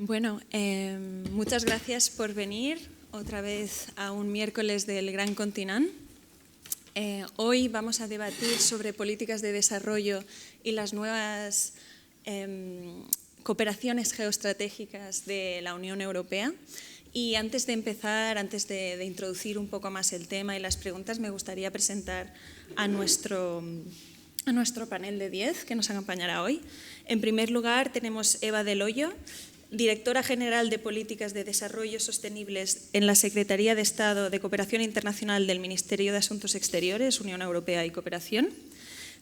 Bueno, muchas gracias por venir otra vez a un miércoles del Gran Continent. Hoy vamos a debatir sobre políticas de desarrollo y las nuevas cooperaciones geoestratégicas de la Unión Europea. Y antes de empezar, antes de introducir un poco más el tema y las preguntas, me gustaría presentar a nuestro panel de 10 que nos acompañará hoy. En primer lugar, tenemos Eva Del Hoyo, Directora General de Políticas de Desarrollo Sostenibles en la Secretaría de Estado de Cooperación Internacional del Ministerio de Asuntos Exteriores, Unión Europea y Cooperación.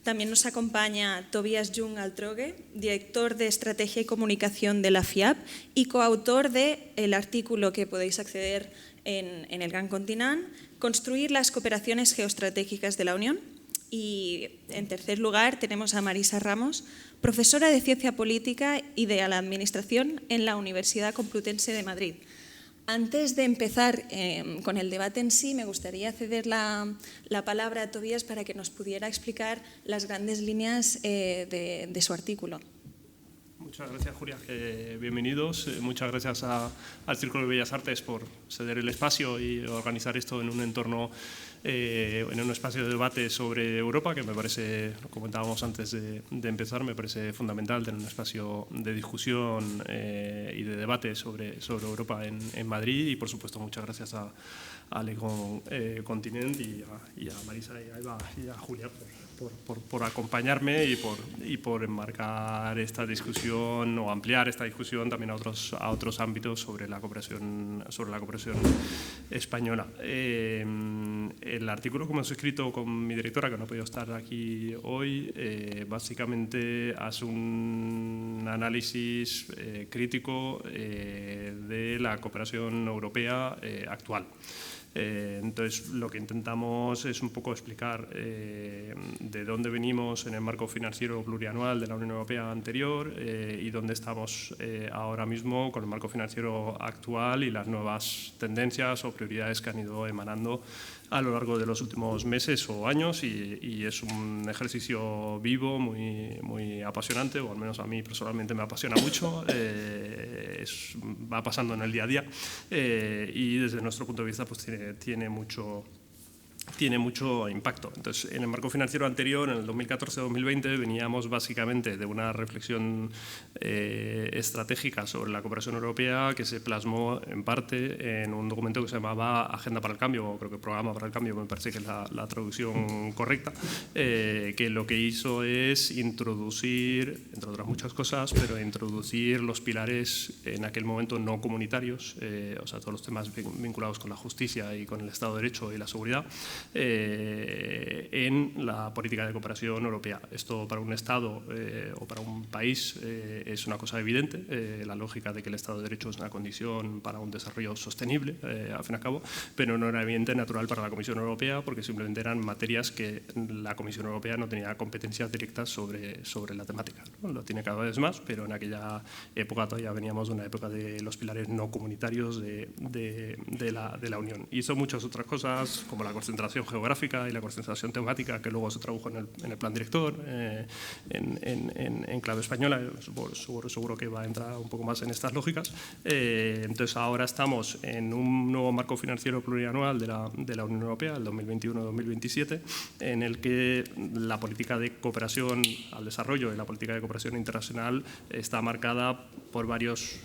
También nos acompaña Tobias Jung Altroge, Director de Estrategia y Comunicación de la FIAP y coautor del artículo que podéis acceder en el Gran Continent, Construir las cooperaciones geoestratégicas de la Unión. Y en tercer lugar tenemos a Marisa Ramos, profesora de Ciencia Política y de la Administración en la Universidad Complutense de Madrid. Antes de empezar con el debate en sí, me gustaría ceder la palabra a Tobias para que nos pudiera explicar las grandes líneas de su artículo. Muchas gracias, Julia. Bienvenidos. Muchas gracias al Círculo de Bellas Artes por ceder el espacio y organizar esto en un entorno, en un espacio de debate sobre Europa, que me parece, lo comentábamos antes de empezar, me parece fundamental tener un espacio de discusión y de debate sobre Europa en Madrid. Y, por supuesto, muchas gracias a Le Grand Continent y a Marisa y a Eva y a Julia por acompañarme y por enmarcar esta discusión o ampliar esta discusión también a otros ámbitos sobre la cooperación española. El artículo que hemos escrito con mi directora, que no ha podido estar aquí hoy, básicamente hace un análisis crítico de la cooperación europea actual. Entonces, lo que intentamos es un poco explicar de dónde venimos en el marco financiero plurianual de la Unión Europea anterior y dónde estamos ahora mismo con el marco financiero actual y las nuevas tendencias o prioridades que han ido emanando a lo largo de los últimos meses o años, y es un ejercicio vivo, muy apasionante, o al menos a mí personalmente me apasiona mucho. Va pasando en el día a día y desde nuestro punto de vista pues tiene mucho impacto. Entonces, en el marco financiero anterior, en el 2014-2020, veníamos básicamente de una reflexión estratégica sobre la cooperación europea que se plasmó en parte en un documento que se llamaba Agenda para el Cambio, o creo que Programa para el Cambio, me parece que es la traducción correcta, que lo que hizo es introducir, entre otras muchas cosas, pero introducir los pilares en aquel momento no comunitarios, o sea, todos los temas vinculados con la justicia y con el Estado de Derecho y la seguridad, en la política de cooperación europea. Esto para un Estado o para un país es una cosa evidente, la lógica de que el Estado de Derecho es una condición para un desarrollo sostenible, al fin y al cabo, pero no era evidente natural para la Comisión Europea, porque simplemente eran materias que la Comisión Europea no tenía competencias directas sobre la temática, ¿no? Lo tiene cada vez más, pero en aquella época todavía veníamos de una época de los pilares no comunitarios de la Unión. Hizo muchas otras cosas, como la concentración geográfica y la concentración temática, que luego se tradujo en el plan director en clave española. Seguro que va a entrar un poco más en estas lógicas. Entonces, ahora estamos en un nuevo marco financiero plurianual de la Unión Europea, el 2021-2027, en el que la política de cooperación al desarrollo y la política de cooperación internacional está marcada por varios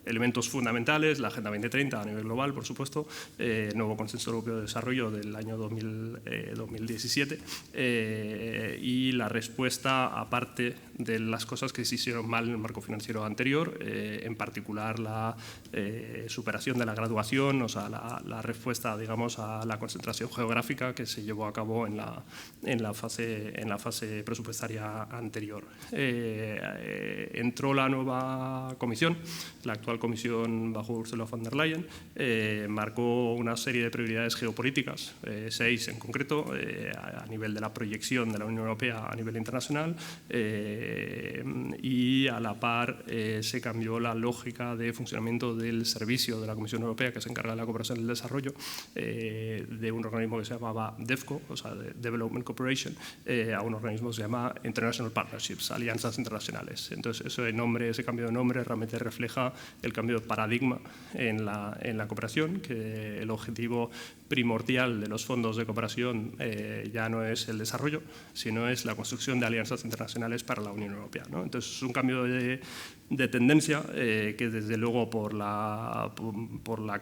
elementos fundamentales: la Agenda 2030 a nivel global, por supuesto, el nuevo Consenso Europeo de Desarrollo del año 2017 y la respuesta, aparte de las cosas que se hicieron mal en el marco financiero anterior, en particular la superación de la graduación, o sea, la respuesta, digamos, a la concentración geográfica que se llevó a cabo en la fase presupuestaria anterior. Entró la nueva comisión, la actual Comisión bajo Ursula von der Leyen, marcó una serie de prioridades geopolíticas, 6 en concreto, a nivel de la proyección de la Unión Europea a nivel internacional, y a la par se cambió la lógica de funcionamiento del servicio de la Comisión Europea que se encarga de la cooperación y el desarrollo, de un organismo que se llamaba DEFCO, o sea, de Development Cooperation, a un organismo que se llama International Partnerships, alianzas internacionales. Entonces, ese cambio de nombre realmente refleja el cambio de paradigma en la cooperación, que el objetivo primordial de los fondos de cooperación ya no es el desarrollo, sino es la construcción de alianzas internacionales para la Unión Europea, ¿no? Entonces, es un cambio de tendencia que desde luego por la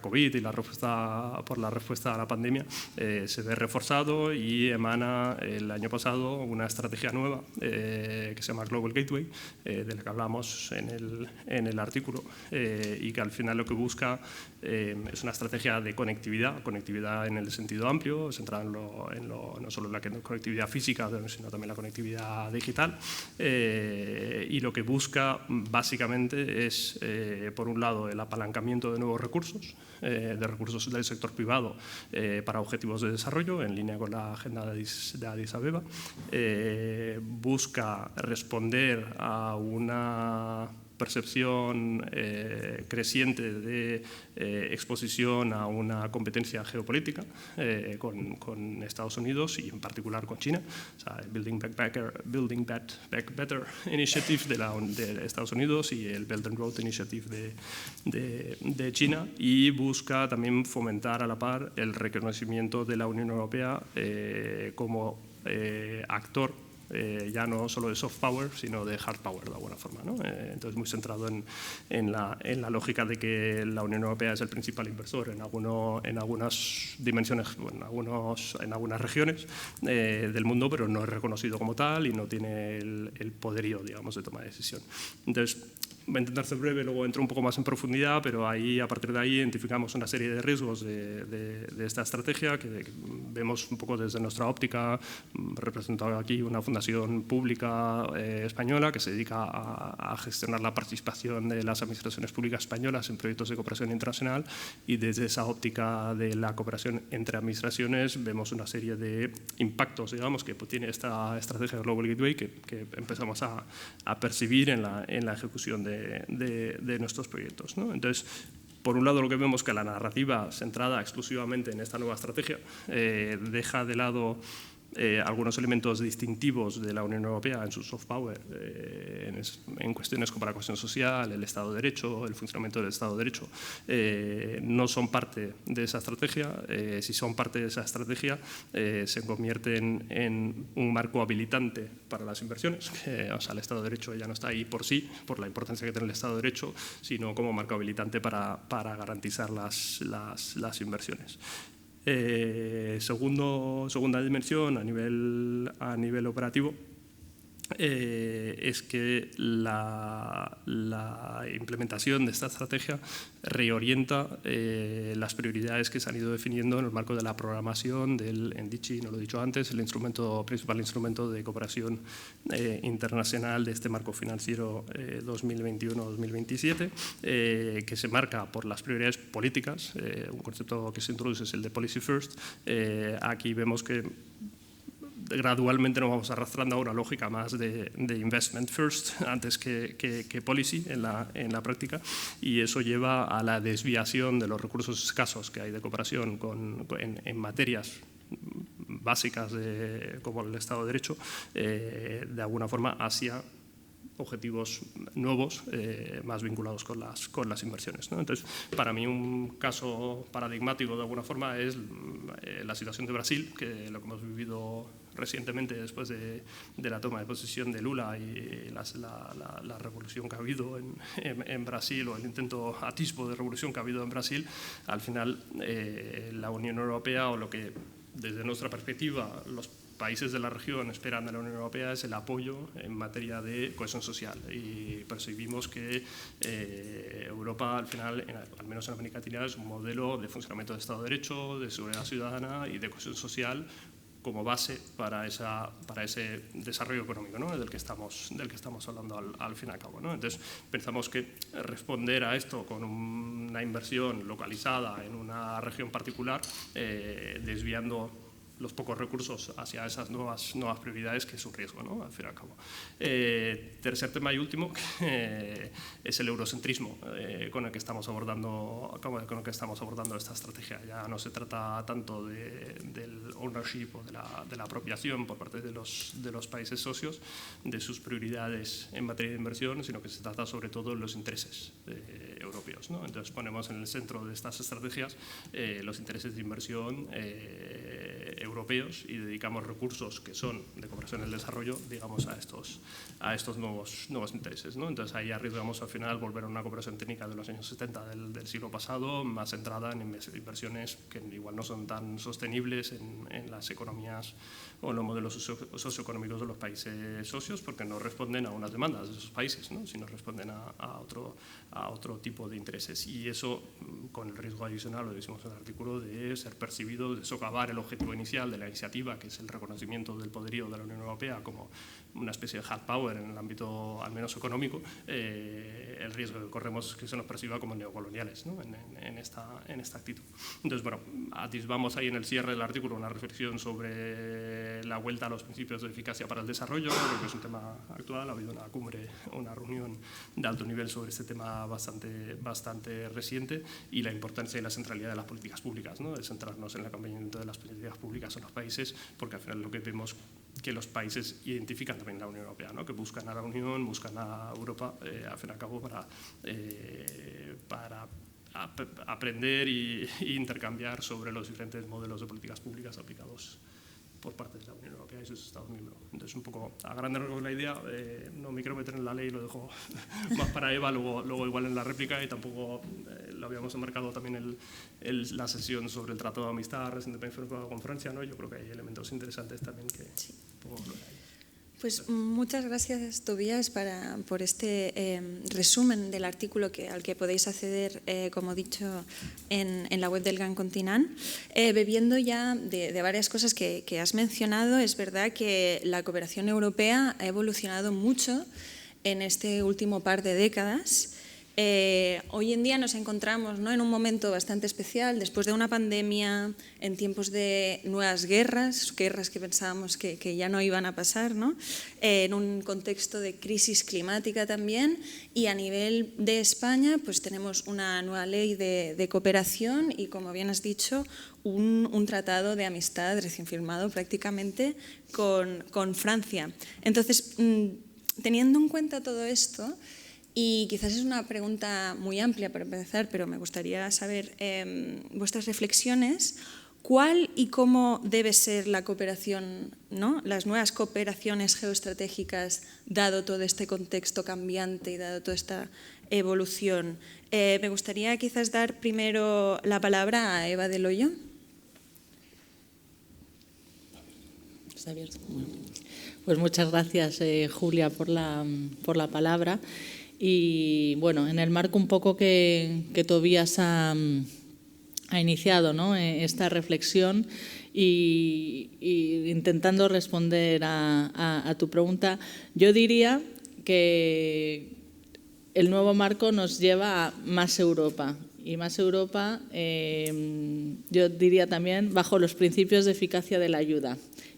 COVID y por la respuesta a la pandemia se ve reforzado y emana el año pasado una estrategia nueva que se llama Global Gateway, de la que hablamos en el artículo, y que al final lo que busca es una estrategia de conectividad en el sentido amplio, centrada no solo en la conectividad física, sino también la conectividad digital, y lo que busca básicamente es, por un lado, el apalancamiento de nuevos recursos, de recursos del sector privado para objetivos de desarrollo, en línea con la agenda de Addis Abeba. Busca responder a una percepción creciente de exposición a una competencia geopolítica con Estados Unidos y en particular con China, o sea, Building Back Better Initiative de Estados Unidos y el Belt and Road Initiative de China, y busca también fomentar a la par el reconocimiento de la Unión Europea como actor ya no solo de soft power, sino de hard power de alguna forma, ¿no? Entonces, muy centrado en la lógica de que la Unión Europea es el principal inversor en algunas dimensiones, bueno, en algunas regiones del mundo, pero no es reconocido como tal y no tiene el poderío, digamos, de toma de decisión. Entonces, voy a intentar ser breve, luego entro un poco más en profundidad, pero ahí, a partir de ahí identificamos una serie de riesgos de esta estrategia que vemos un poco desde nuestra óptica. Representado aquí una fundación pública española que se dedica a gestionar la participación de las administraciones públicas españolas en proyectos de cooperación internacional, y desde esa óptica de la cooperación entre administraciones vemos una serie de impactos, digamos, que tiene esta estrategia Global Gateway que empezamos a percibir en la ejecución de nuestros proyectos, ¿no? Entonces, por un lado, lo que vemos es que la narrativa centrada exclusivamente en esta nueva estrategia deja de lado algunos elementos distintivos de la Unión Europea en su soft power, en cuestiones como la cohesión social, el Estado de Derecho, el funcionamiento del Estado de Derecho, no son parte de esa estrategia. Si son parte de esa estrategia, se convierten en un marco habilitante para las inversiones. O sea, el Estado de Derecho ya no está ahí por sí, por la importancia que tiene el Estado de Derecho, sino como marco habilitante para garantizar las inversiones. Segunda dimensión a nivel operativo es que la implementación de esta estrategia reorienta las prioridades que se han ido definiendo en el marco de la programación del NDC, no lo he dicho antes, el principal instrumento de cooperación internacional de este marco financiero 2021-2027, que se marca por las prioridades políticas. Un concepto que se introduce es el de Policy First. Aquí vemos que gradualmente nos vamos arrastrando a una lógica más de investment first antes que policy en la práctica, y eso lleva a la desviación de los recursos escasos que hay de cooperación en materias básicas como el Estado de Derecho, de alguna forma hacia objetivos nuevos más vinculados con las inversiones, ¿no? Entonces, para mí un caso paradigmático de alguna forma es la situación de Brasil, que lo que hemos vivido recientemente después de la toma de posesión de Lula y la revolución que ha habido en Brasil, o el intento atisbo de revolución que ha habido en Brasil. Al final, la Unión Europea, o lo que desde nuestra perspectiva los países de la región esperan de la Unión Europea, es el apoyo en materia de cohesión social, y percibimos que Europa al final, al menos en América Latina, es un modelo de funcionamiento del Estado de Derecho, de seguridad ciudadana y de cohesión social como base para ese desarrollo económico, ¿no? del que estamos hablando al fin y al cabo, ¿no? Entonces, pensamos que responder a esto con una inversión localizada en una región particular, desviando los pocos recursos hacia esas nuevas prioridades, que es un riesgo, ¿no? Al fin y al cabo. Tercer tema y último es el eurocentrismo con el que estamos abordando esta estrategia. Ya no se trata tanto del ownership o de la apropiación por parte de los países socios de sus prioridades en materia de inversión, sino que se trata sobre todo de los intereses europeos, ¿no? Entonces ponemos en el centro de estas estrategias los intereses de inversión europeos y dedicamos recursos que son de cooperación al desarrollo, digamos, a estos nuevos intereses, ¿no? Entonces ahí arriesgamos al final volver a una cooperación técnica de los años 70 del siglo pasado, más centrada en inversiones que igual no son tan sostenibles en las economías o en los modelos socioeconómicos de los países socios, porque no responden a unas demandas de esos países, ¿no? Sino responden a otro tipo de intereses. Y eso, con el riesgo adicional, lo decimos en el artículo, de ser percibido, de socavar el objetivo inicial de la iniciativa, que es el reconocimiento del poderío de la Unión Europea como una especie de hard power en el ámbito al menos económico, el riesgo que corremos es que se nos perciba como neocoloniales, ¿no? en esta actitud. Entonces, bueno, atisbamos ahí en el cierre del artículo una reflexión sobre la vuelta a los principios de eficacia para el desarrollo, creo que es un tema actual, ha habido una cumbre, una reunión de alto nivel sobre este tema bastante reciente, y la importancia y la centralidad de las políticas públicas, ¿no? De centrarnos en el acompañamiento de las políticas públicas en los países, porque al final lo que vemos que los países identifican también la Unión Europea, ¿no? Que buscan a la Unión, buscan a Europa, al fin y al cabo, para aprender e intercambiar sobre los diferentes modelos de políticas públicas aplicados por parte de la Unión Europea y sus Estados miembros. Entonces, un poco a grandes rasgos la idea, no me quiero meter en la ley, lo dejo más para Eva, luego igual en la réplica, y tampoco lo habíamos enmarcado también la sesión sobre el Tratado de Amistad recientemente con Francia, ¿no? Yo creo que hay elementos interesantes también que sí. pongo por ahí. Pues muchas gracias, Tobías, por este resumen del artículo al que podéis acceder, como he dicho, en la web del Gran Continent. Bebiendo ya de varias cosas que has mencionado, es verdad que la cooperación europea ha evolucionado mucho en este último par de décadas. Hoy en día nos encontramos, ¿no?, en un momento bastante especial, después de una pandemia, en tiempos de nuevas guerras que pensábamos que ya no iban a pasar, ¿no?, en un contexto de crisis climática también, y a nivel de España pues tenemos una nueva ley de cooperación y, como bien has dicho, un tratado de amistad recién firmado prácticamente con Francia. Entonces, teniendo en cuenta todo esto, y quizás es una pregunta muy amplia para empezar, pero me gustaría saber vuestras reflexiones. ¿Cuál y cómo debe ser la cooperación, ¿no?, las nuevas cooperaciones geoestratégicas, dado todo este contexto cambiante y dado toda esta evolución? Me gustaría quizás dar primero la palabra a Eva del Hoyo. Está abierto. Pues muchas gracias, Julia, por la palabra. Y bueno, en el marco un poco que Tobías ha iniciado, ¿no?, esta reflexión, y intentando responder a tu pregunta, yo diría que el nuevo marco nos lleva a más Europa. Y más Europa, yo diría también, bajo los principios de eficacia de la ayuda.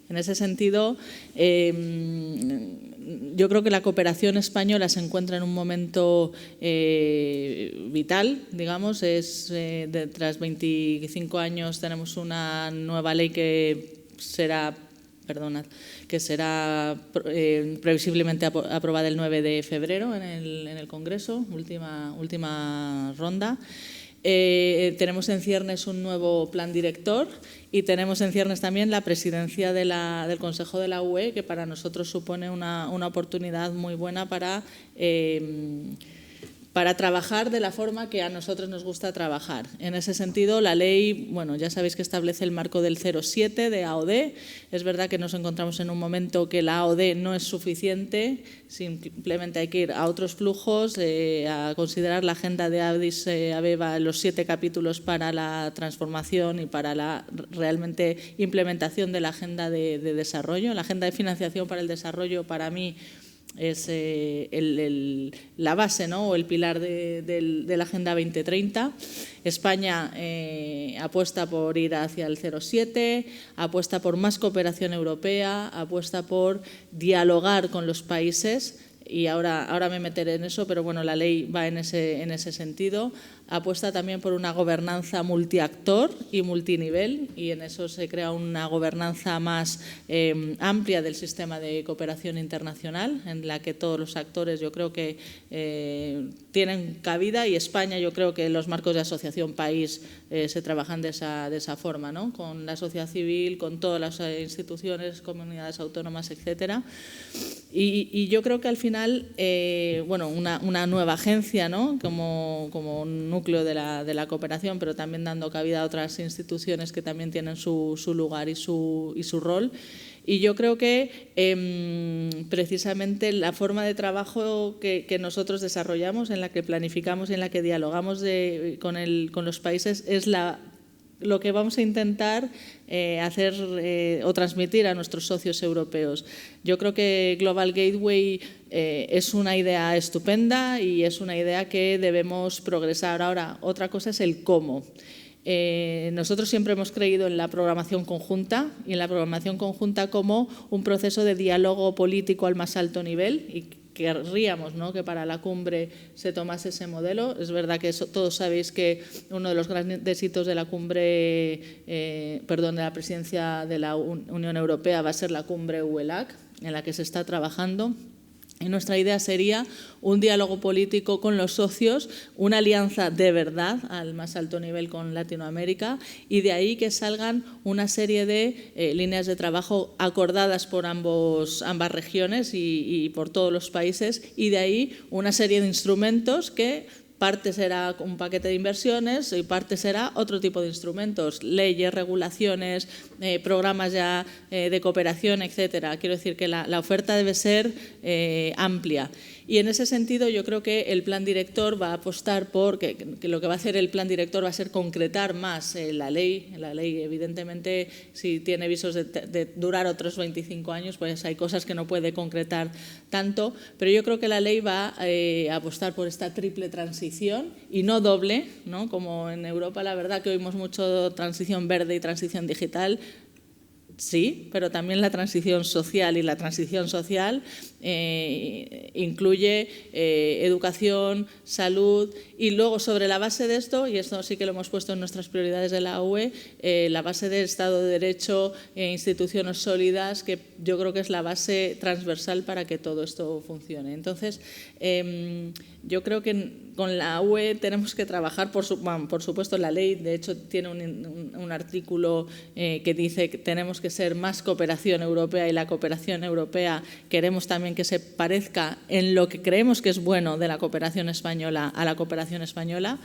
En ese sentido, yo creo que la cooperación española se encuentra en un momento vital, digamos. Tras 25 años tenemos una nueva ley que será previsiblemente aprobada el 9 de febrero en el Congreso, última ronda. Tenemos en ciernes un nuevo plan director y tenemos en ciernes también la presidencia del Consejo de la UE, que para nosotros supone una oportunidad muy buena para trabajar de la forma que a nosotros nos gusta trabajar. En ese sentido, la ley, bueno, ya sabéis que establece el marco del 0,7 de AOD. Es verdad que nos encontramos en un momento que la AOD no es suficiente, simplemente hay que ir a otros flujos, a considerar la agenda de Addis Abeba, los 7 capítulos para la transformación y para la realmente implementación de la agenda de desarrollo. La agenda de financiación para el desarrollo, para mí, la base, ¿no?, o el pilar de la Agenda 2030. España apuesta por ir hacia el 0,7, apuesta por más cooperación europea, apuesta por dialogar con los países. Y ahora me meteré en eso, pero bueno, la ley va en ese sentido. Apuesta también por una gobernanza multiactor y multinivel, y en eso se crea una gobernanza más amplia del sistema de cooperación internacional, en la que todos los actores yo creo que tienen cabida, y España yo creo que los marcos de asociación país se trabajan de esa forma, ¿no?, con la sociedad civil, con todas las instituciones, comunidades autónomas, etcétera. Y yo creo que al final, bueno, una nueva agencia, ¿no?, como núcleo de la cooperación, pero también dando cabida a otras instituciones que también tienen su lugar y su rol. Y yo creo que precisamente la forma de trabajo que nosotros desarrollamos, en la que planificamos y en la que dialogamos con los países, es lo que vamos a intentar hacer o transmitir a nuestros socios europeos. Yo creo que Global Gateway es una idea estupenda y es una idea que debemos progresar. Ahora, otra cosa es el cómo. Nosotros siempre hemos creído en la programación conjunta, y en la programación conjunta como un proceso de diálogo político al más alto nivel, y querríamos, ¿no?, que para la cumbre se tomase ese modelo. Es verdad que todos sabéis que uno de los grandes hitos de la cumbre, de la presidencia de la Unión Europea va a ser la cumbre UE-LAC, en la que se está trabajando. Y nuestra idea sería un diálogo político con los socios, una alianza de verdad al más alto nivel con Latinoamérica, y de ahí que salgan una serie de líneas de trabajo acordadas por ambas regiones y por todos los países, y de ahí una serie de instrumentos que parte será un paquete de inversiones y parte será otro tipo de instrumentos, leyes, regulaciones, programas ya de cooperación, etcétera. Quiero decir que la oferta debe ser amplia. Y en ese sentido yo creo que el plan director va a apostar por que lo que va a hacer el plan director va a ser concretar más la ley. La ley, evidentemente, si tiene visos de durar otros 25 años, pues hay cosas que no puede concretar tanto, pero yo creo que la ley va a apostar por esta triple transición y no doble, ¿no?, como en Europa. La verdad que oímos mucho transición verde y transición digital. Sí, pero también la transición social, y la transición social incluye educación, salud, y luego sobre la base de esto, y esto sí que lo hemos puesto en nuestras prioridades de la UE, la base del Estado de Derecho, instituciones sólidas, que yo creo que es la base transversal para que todo esto funcione. Entonces, yo creo que con la UE tenemos que trabajar, por supuesto la ley, de hecho tiene un artículo que dice que tenemos que ser más cooperación europea, y la cooperación europea queremos también que se parezca en lo que creemos que es bueno de la cooperación española a la cooperación española.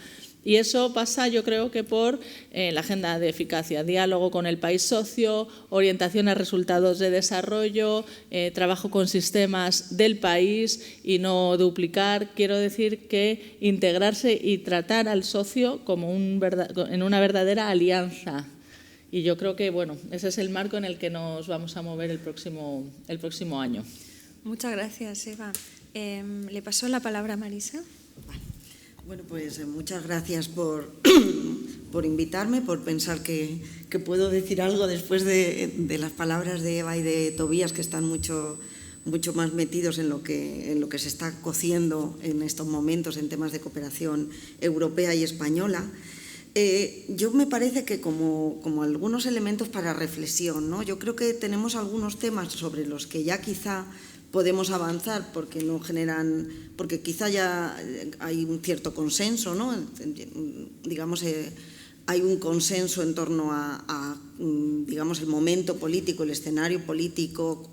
Y eso pasa, yo creo, que por la agenda de eficacia, diálogo con el país socio, orientación a resultados de desarrollo, trabajo con sistemas del país y no duplicar. Quiero decir que integrarse y tratar al socio como en una verdadera alianza. Y yo creo que, bueno, ese es el marco en el que nos vamos a mover el próximo año. Muchas gracias, Eva. Le paso la palabra a Marisa. Vale. Bueno, pues muchas gracias por invitarme, por pensar que puedo decir algo después de las palabras de Eva y de Tobías, que están mucho más metidos en lo que se está cociendo en estos momentos en temas de cooperación europea y española. Yo me parece que como algunos elementos para reflexión, ¿no? Yo creo que tenemos algunos temas sobre los que ya quizá podemos avanzar porque quizá ya hay un cierto consenso, ¿no? Digamos, hay un consenso en torno a digamos, el momento político, el escenario político,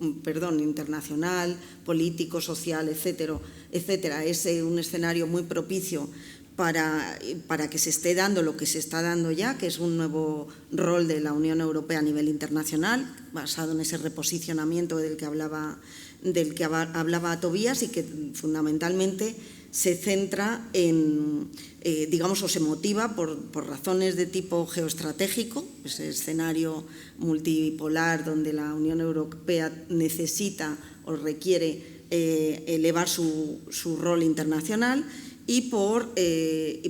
internacional, político, social, etcétera. Es un escenario muy propicio para que se esté dando lo que se está dando ya, que es un nuevo rol de la Unión Europea a nivel internacional, basado en ese reposicionamiento del que hablaba Tobías, y que fundamentalmente se centra en, digamos, o se motiva por razones de tipo geoestratégico, ese escenario multipolar donde la Unión Europea necesita o requiere elevar su rol internacional y por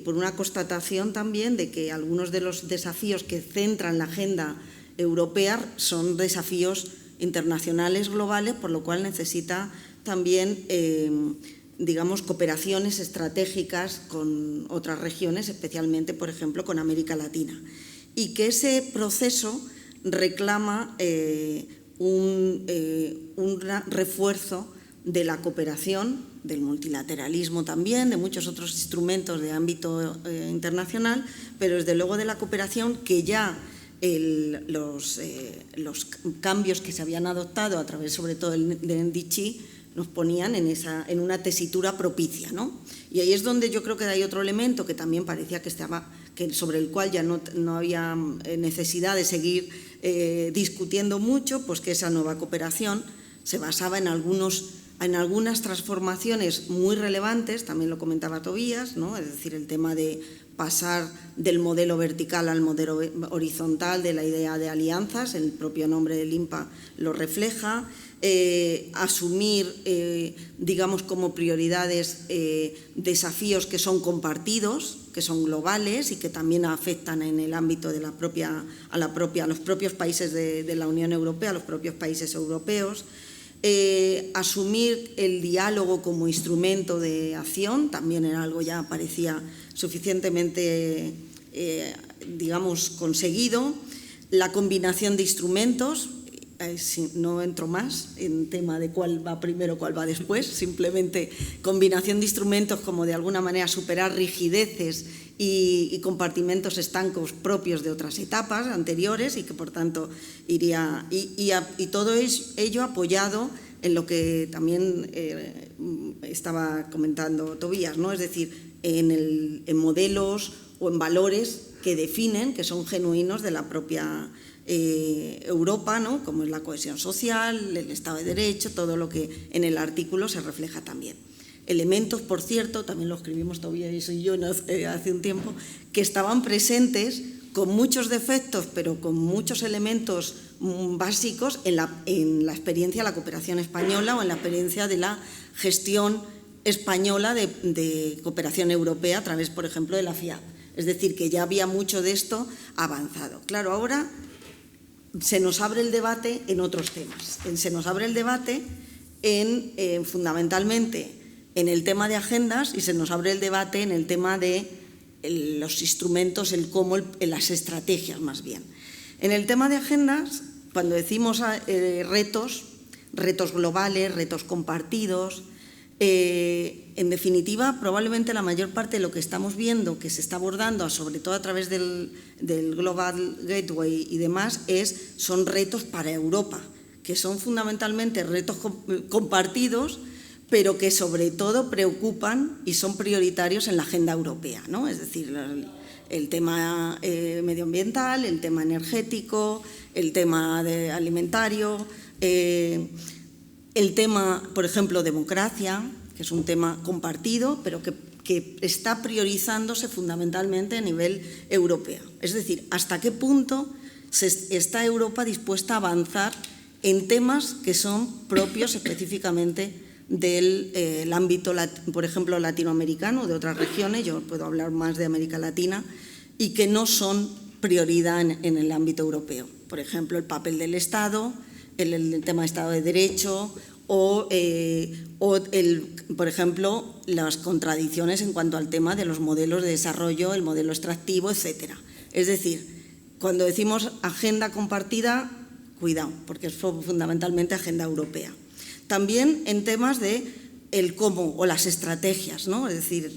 una constatación también de que algunos de los desafíos que centran la agenda europea son desafíos internacionales globales, por lo cual necesita también digamos, cooperaciones estratégicas con otras regiones, especialmente, por ejemplo, con América Latina. Y que ese proceso reclama un refuerzo de la cooperación, del multilateralismo también, de muchos otros instrumentos de ámbito internacional, pero desde luego de la cooperación que ya los cambios que se habían adoptado a través sobre todo del NDC nos ponían en una tesitura propicia, ¿no? Y ahí es donde yo creo que hay otro elemento que también parecía que sobre el cual ya no había necesidad de seguir discutiendo mucho, pues que esa nueva cooperación se basaba en algunas transformaciones muy relevantes, también lo comentaba Tobías, ¿no? Es decir, el tema de pasar del modelo vertical al modelo horizontal, de la idea de alianzas, el propio nombre del INPA lo refleja, asumir, digamos, como prioridades desafíos que son compartidos, que son globales y que también afectan en el ámbito de a los propios países de la Unión Europea, a los propios países europeos. Asumir el diálogo como instrumento de acción, también era algo ya parecía suficientemente, digamos, conseguido. La combinación de instrumentos, no entro más en tema de cuál va primero, cuál va después, simplemente combinación de instrumentos como de alguna manera superar rigideces y compartimentos estancos propios de otras etapas anteriores y que por tanto iría y todo ello apoyado en lo que también estaba comentando Tobías, ¿no? Es decir, en modelos o en valores que definen, que son genuinos de la propia Europa, ¿no? Como es la cohesión social, el Estado de Derecho, todo lo que en el artículo se refleja también. Elementos, por cierto, también lo escribimos Tobías y yo hace un tiempo, que estaban presentes con muchos defectos, pero con muchos elementos básicos en la experiencia de la cooperación española o en la experiencia de la gestión española de cooperación europea a través, por ejemplo, de la FIAP. Es decir, que ya había mucho de esto avanzado. Claro, ahora se nos abre el debate en otros temas. Se nos abre el debate fundamentalmente en el tema de agendas y se nos abre el debate en el tema de los instrumentos, el cómo, las estrategias más bien. En el tema de agendas, cuando decimos retos globales, retos compartidos, en definitiva, probablemente la mayor parte de lo que estamos viendo, que se está abordando, sobre todo a través del Global Gateway y demás, son retos para Europa, que son fundamentalmente retos compartidos, pero que sobre todo preocupan y son prioritarios en la agenda europea, ¿no? Es decir, el tema medioambiental, el tema energético, el tema alimentario, el tema, por ejemplo, democracia, que es un tema compartido, pero que está priorizándose fundamentalmente a nivel europeo. Es decir, hasta qué punto está Europa dispuesta a avanzar en temas que son propios específicamente del ámbito, por ejemplo, latinoamericano o de otras regiones, yo puedo hablar más de América Latina, y que no son prioridad en el ámbito europeo. Por ejemplo, el papel del Estado, el tema de Estado de Derecho por ejemplo, las contradicciones en cuanto al tema de los modelos de desarrollo, el modelo extractivo, etcétera. Es decir, cuando decimos agenda compartida, cuidado, porque es fundamentalmente agenda europea. También en temas de el cómo o las estrategias, ¿no? Es decir,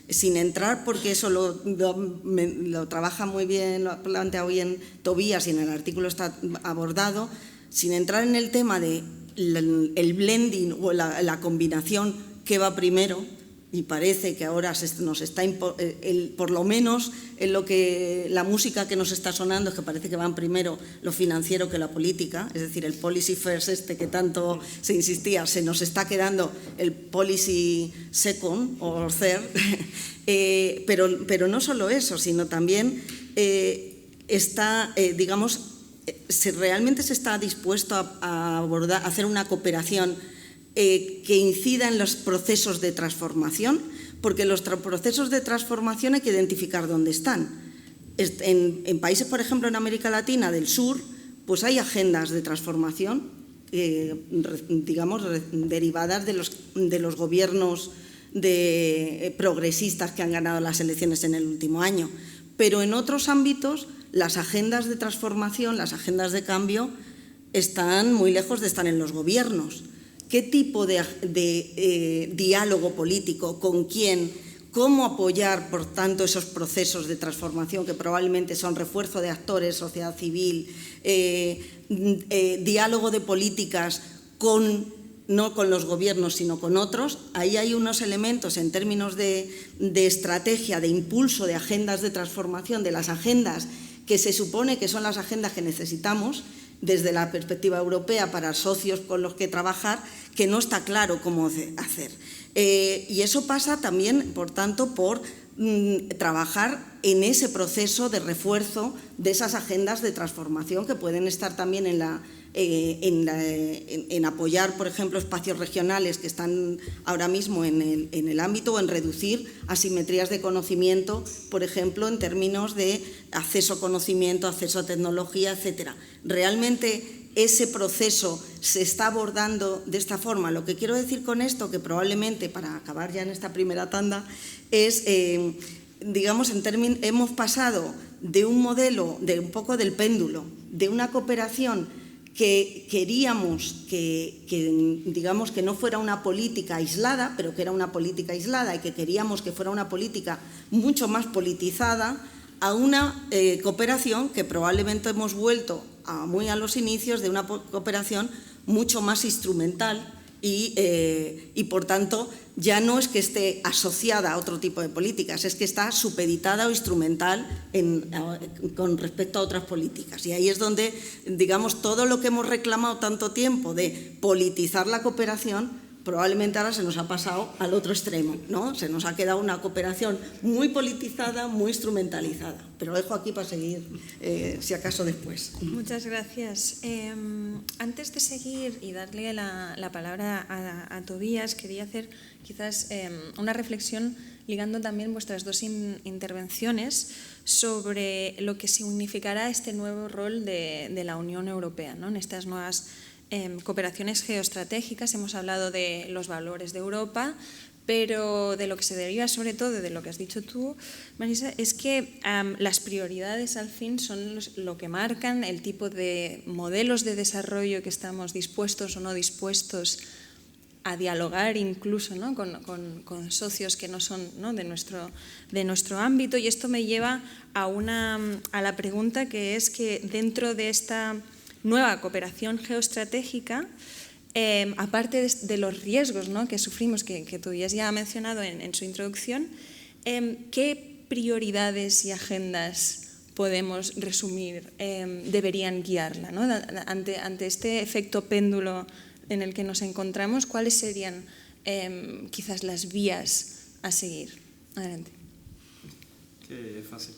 sin entrar, porque eso lo trabaja muy bien, lo plantea bien Tobías y en el artículo está abordado, sin entrar en el tema de el blending o la combinación que va primero, y parece que ahora nos está, por lo menos en lo que la música que nos está sonando es que parece que van primero lo financiero que la política, es decir, el policy first que tanto se insistía, se nos está quedando el policy second o third, pero no solo eso, sino también digamos, realmente se está dispuesto a hacer una cooperación que incida en los procesos de transformación, porque los procesos de transformación hay que identificar dónde están. En países, por ejemplo, en América Latina del Sur, pues hay agendas de transformación, digamos, derivadas de los gobiernos progresistas que han ganado las elecciones en el último año. Pero en otros ámbitos, las agendas de transformación, las agendas de cambio, están muy lejos de estar en los gobiernos. ¿Qué tipo de diálogo político? ¿Con quién? ¿Cómo apoyar, por tanto, esos procesos de transformación que probablemente son refuerzo de actores, sociedad civil, diálogo de políticas no con los gobiernos, sino con otros? Ahí hay unos elementos en términos de estrategia, de impulso de agendas de transformación, de las agendas que se supone que son las agendas que necesitamos desde la perspectiva europea para socios con los que trabajar, que no está claro cómo hacer. Y eso pasa también, por tanto, por trabajar en ese proceso de refuerzo de esas agendas de transformación que pueden estar también en apoyar, por ejemplo, espacios regionales que están ahora mismo en el ámbito, o en reducir asimetrías de conocimiento, por ejemplo, en términos de acceso a conocimiento, acceso a tecnología, etcétera. Realmente ese proceso se está abordando de esta forma. Lo que quiero decir con esto, que probablemente, para acabar ya en esta primera tanda, es, digamos, hemos pasado de un modelo, de un poco del péndulo, de una cooperación que queríamos digamos, que no fuera una política aislada, pero que era una política aislada, y que queríamos que fuera una política mucho más politizada, a una cooperación que probablemente hemos vuelto muy a los inicios de una cooperación mucho más instrumental y por tanto, ya no es que esté asociada a otro tipo de políticas, es que está supeditada o instrumental con respecto a otras políticas. Y ahí es donde, digamos, todo lo que hemos reclamado tanto tiempo de politizar la cooperación, probablemente ahora se nos ha pasado al otro extremo, ¿no? Se nos ha quedado una cooperación muy politizada, muy instrumentalizada. Pero lo dejo aquí para seguir, si acaso, después. Muchas gracias. Antes de seguir y darle la palabra a Tobías, quería hacer quizás una reflexión ligando también vuestras dos intervenciones sobre lo que significará este nuevo rol de la Unión Europea, ¿no? En estas nuevas cooperaciones geoestratégicas. Hemos hablado de los valores de Europa, pero de lo que se deriva sobre todo de lo que has dicho tú, Marisa, es que las prioridades al fin son lo que marcan el tipo de modelos de desarrollo que estamos dispuestos o no dispuestos a dialogar, incluso, ¿no? con socios que no son, ¿no? de nuestro ámbito. Y esto me lleva a la pregunta, que es que dentro de esta nueva cooperación geoestratégica, aparte de los riesgos, ¿no? que sufrimos, que Tobías ya ha mencionado en su introducción, ¿qué prioridades y agendas podemos resumir deberían guiarla, ¿no? ante este efecto péndulo en el que nos encontramos? ¿Cuáles serían quizás las vías a seguir? Adelante. Qué fácil.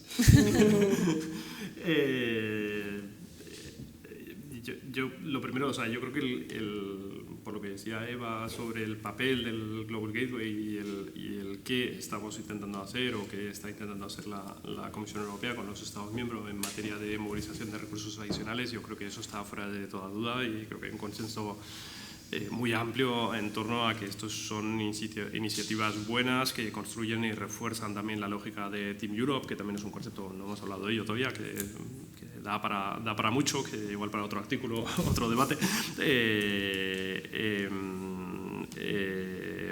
Yo lo primero, o sea, yo creo que por lo que decía Eva sobre el papel del Global Gateway y el qué estamos intentando hacer o qué está intentando hacer la Comisión Europea con los Estados miembros en materia de movilización de recursos adicionales, yo creo que eso está fuera de toda duda y creo que hay un consenso muy amplio en torno a que estos son iniciativas buenas que construyen y refuerzan también la lógica de Team Europe, que también es un concepto, no hemos hablado de ello todavía, que da para mucho, que igual para otro artículo, otro debate.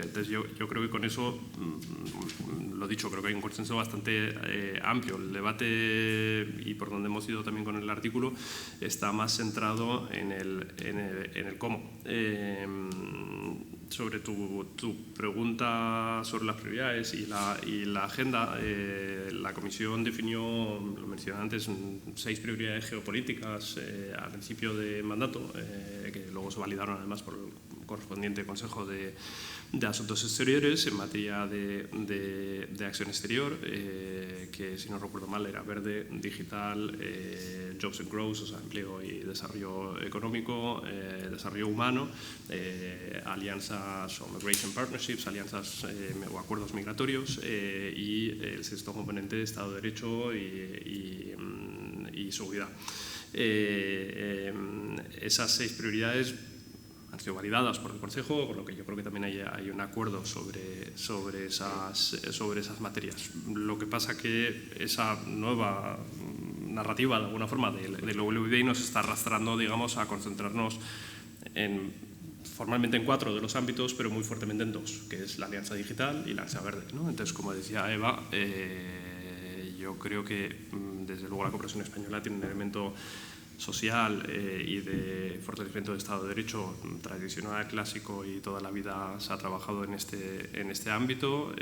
Entonces yo creo que con eso, lo dicho, creo que hay un consenso bastante amplio. El debate, y por donde hemos ido también con el artículo, está más centrado en el cómo. Sobre tu pregunta sobre las prioridades y la agenda, la Comisión definió, lo mencioné antes, 6 prioridades geopolíticas al principio de mandato, que luego se validaron además por el correspondiente Consejo de Asuntos Exteriores en materia de acción exterior, que si no recuerdo mal era verde, digital, jobs and growth, o sea, empleo y desarrollo económico, desarrollo humano, alianzas o migration partnerships, alianzas o acuerdos migratorios, y el sexto componente, Estado de Derecho y seguridad. Esas 6 prioridades han sido validadas por el Consejo, con lo que yo creo que también hay un acuerdo sobre esas materias. Lo que pasa que esa nueva narrativa, de alguna forma, del WBI nos está arrastrando, digamos, a concentrarnos formalmente en 4 de los ámbitos, pero muy fuertemente en 2, que es la alianza digital y la alianza verde, ¿no? Entonces, como decía Eva, yo creo que desde luego la cooperación española tiene un elemento social y de fortalecimiento del Estado de Derecho tradicional, clásico, y toda la vida se ha trabajado en este ámbito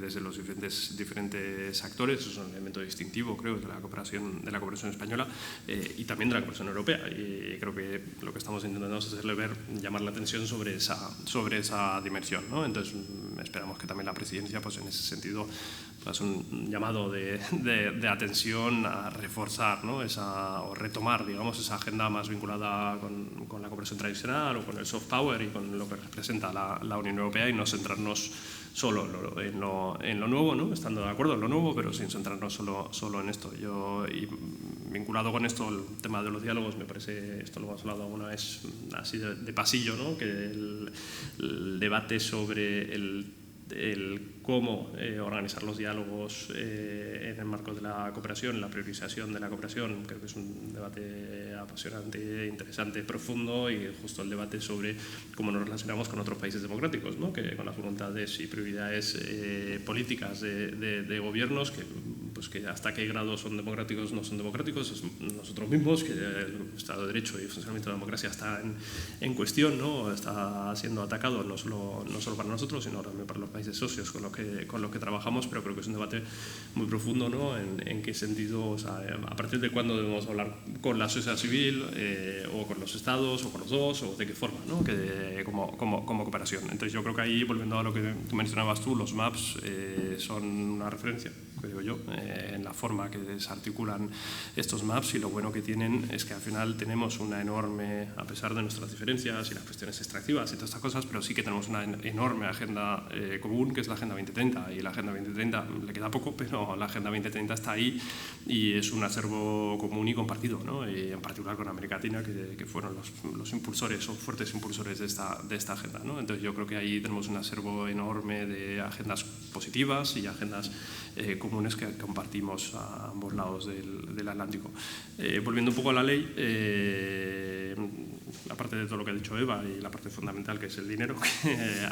desde los diferentes actores. Eso es un elemento distintivo, creo, de la cooperación española y también de la cooperación europea, y creo que lo que estamos intentando es hacerle llamar la atención sobre esa dimensión, ¿no? Entonces esperamos que también la presidencia, pues en ese sentido, es un llamado de atención a reforzar, ¿no? O retomar, digamos, esa agenda más vinculada con la cooperación tradicional o con el soft power y con lo que representa la Unión Europea, y no centrarnos solo en lo nuevo, ¿no? Estando de acuerdo en lo nuevo, pero sin centrarnos solo en esto. Y vinculado con esto, el tema de los diálogos, me parece, esto lo hemos hablado alguna vez así de pasillo, ¿no? Que el debate sobre el cómo organizar los diálogos en el marco de la cooperación, la priorización de la cooperación, creo que es un debate apasionante, interesante, profundo, y justo el debate sobre cómo nos relacionamos con otros países democráticos, ¿no? Que con las voluntades y prioridades políticas de gobiernos, que hasta qué grado son democráticos, no son democráticos, nosotros mismos, que el Estado de Derecho y el funcionamiento de la democracia está en cuestión, ¿no? Está siendo atacado no solo para nosotros, sino también para los países socios con los que trabajamos, pero creo que es un debate muy profundo, ¿no? En qué sentido, o sea, a partir de cuándo debemos hablar con la sociedad civil o con los estados o con los dos, o de qué forma, ¿no? Como cooperación. Entonces yo creo que ahí, volviendo a lo que mencionabas tú, los maps son una referencia, creo yo, en la forma que se articulan estos maps, y lo bueno que tienen es que al final tenemos una enorme, a pesar de nuestras diferencias y las cuestiones extractivas y todas estas cosas, pero sí que tenemos una enorme agenda común, que es la Agenda 2030, y la Agenda 2030 le queda poco, pero la Agenda 2030 está ahí y es un acervo común y compartido, ¿no? Y en particular con América Latina, que fueron los impulsores o fuertes impulsores de esta agenda, ¿no? Entonces yo creo que ahí tenemos un acervo enorme de agendas positivas y agendas comunes que compartimos a ambos lados del Atlántico. Volviendo un poco a la ley, aparte de todo lo que ha dicho Eva y la parte fundamental, que es el dinero,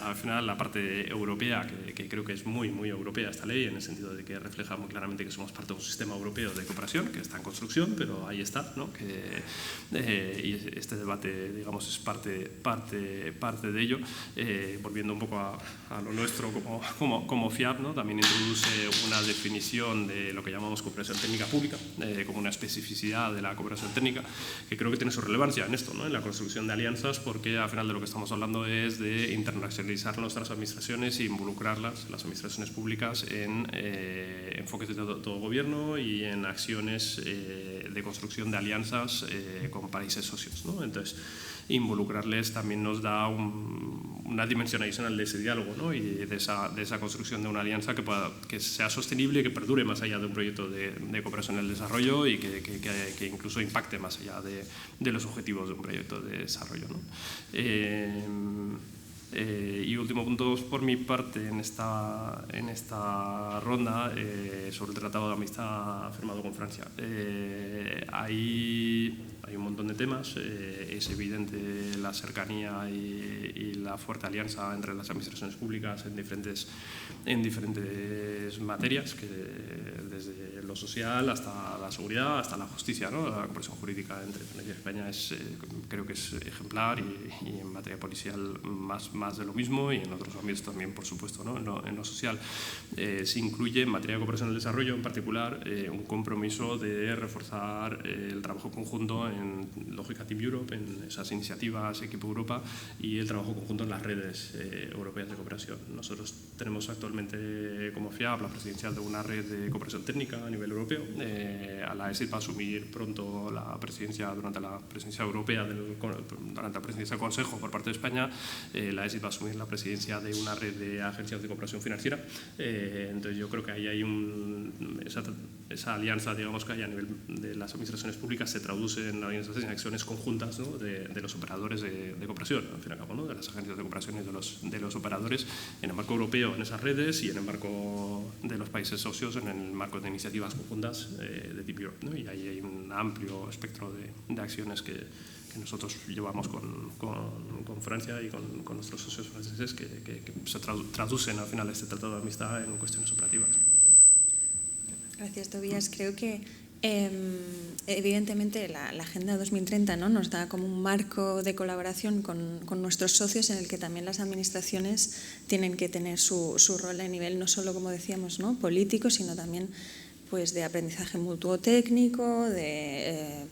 al final la parte europea, que creo que es muy, muy europea esta ley, en el sentido de que refleja muy claramente que somos parte de un sistema europeo de cooperación que está en construcción, pero ahí está, ¿no? Y este debate, digamos, es parte de ello. Volviendo un poco a lo nuestro como FIAP, ¿no? También introduce una definición de lo que llamamos cooperación técnica pública, como una especificidad de la cooperación técnica, que creo que tiene su relevancia en esto, ¿no? En la construcción de alianzas, porque al final de lo que estamos hablando es de internacionalizar nuestras administraciones e involucrarlas, las administraciones públicas, en enfoques de todo gobierno y en acciones de construcción de alianzas con países socios, ¿no? Entonces, involucrarles también nos da una dimensión adicional de ese diálogo, ¿no? Y de esa construcción de una alianza que sea sostenible y que perdure más allá de un proyecto de cooperación en el desarrollo, y que incluso impacte más allá de los objetivos de un proyecto de desarrollo, ¿no? Y último punto por mi parte en esta ronda, sobre el Tratado de Amistad firmado con Francia. Hay un montón de temas. Es evidente la cercanía y la fuerte alianza entre las administraciones públicas en diferentes materias, que desde lo social hasta la seguridad hasta la justicia, ¿no? La cooperación jurídica entre Francia y España creo que es ejemplar y en materia policial más de lo mismo, y en otros ámbitos también, por supuesto, ¿no? En lo social. Se incluye en materia de cooperación al desarrollo, en particular, un compromiso de reforzar el trabajo conjunto en lógica Team Europe, en esas iniciativas Equipo Europa, y el trabajo conjunto en las redes europeas de cooperación. Nosotros tenemos actualmente como FIAP la presidencial de una red de cooperación técnica a nivel europeo. A la ESID va a asumir pronto la presidencia durante la presidencia europea, durante la presidencia del Consejo por parte de España. La ESID va a asumir la presidencia de una red de agencias de cooperación financiera. Entonces yo creo que ahí hay esa alianza, digamos, que hay a nivel de las administraciones públicas, se traduce en organizaciones y acciones conjuntas, ¿no? de los operadores de cooperación, al fin y al cabo, ¿no? De las agencias de cooperación y de los operadores en el marco europeo en esas redes, y en el marco de los países socios en el marco de iniciativas conjuntas de Team Europe, ¿no? Y ahí hay un amplio espectro de acciones que nosotros llevamos con Francia y con nuestros socios franceses, que se traducen al final de este tratado de amistad en cuestiones operativas. Gracias, Tobías. Creo que evidentemente la Agenda 2030, ¿no? Nos da como un marco de colaboración con nuestros socios, en el que también las administraciones tienen que tener su rol a nivel no solo, como decíamos, ¿no? político, sino también pues de aprendizaje mutuo técnico, de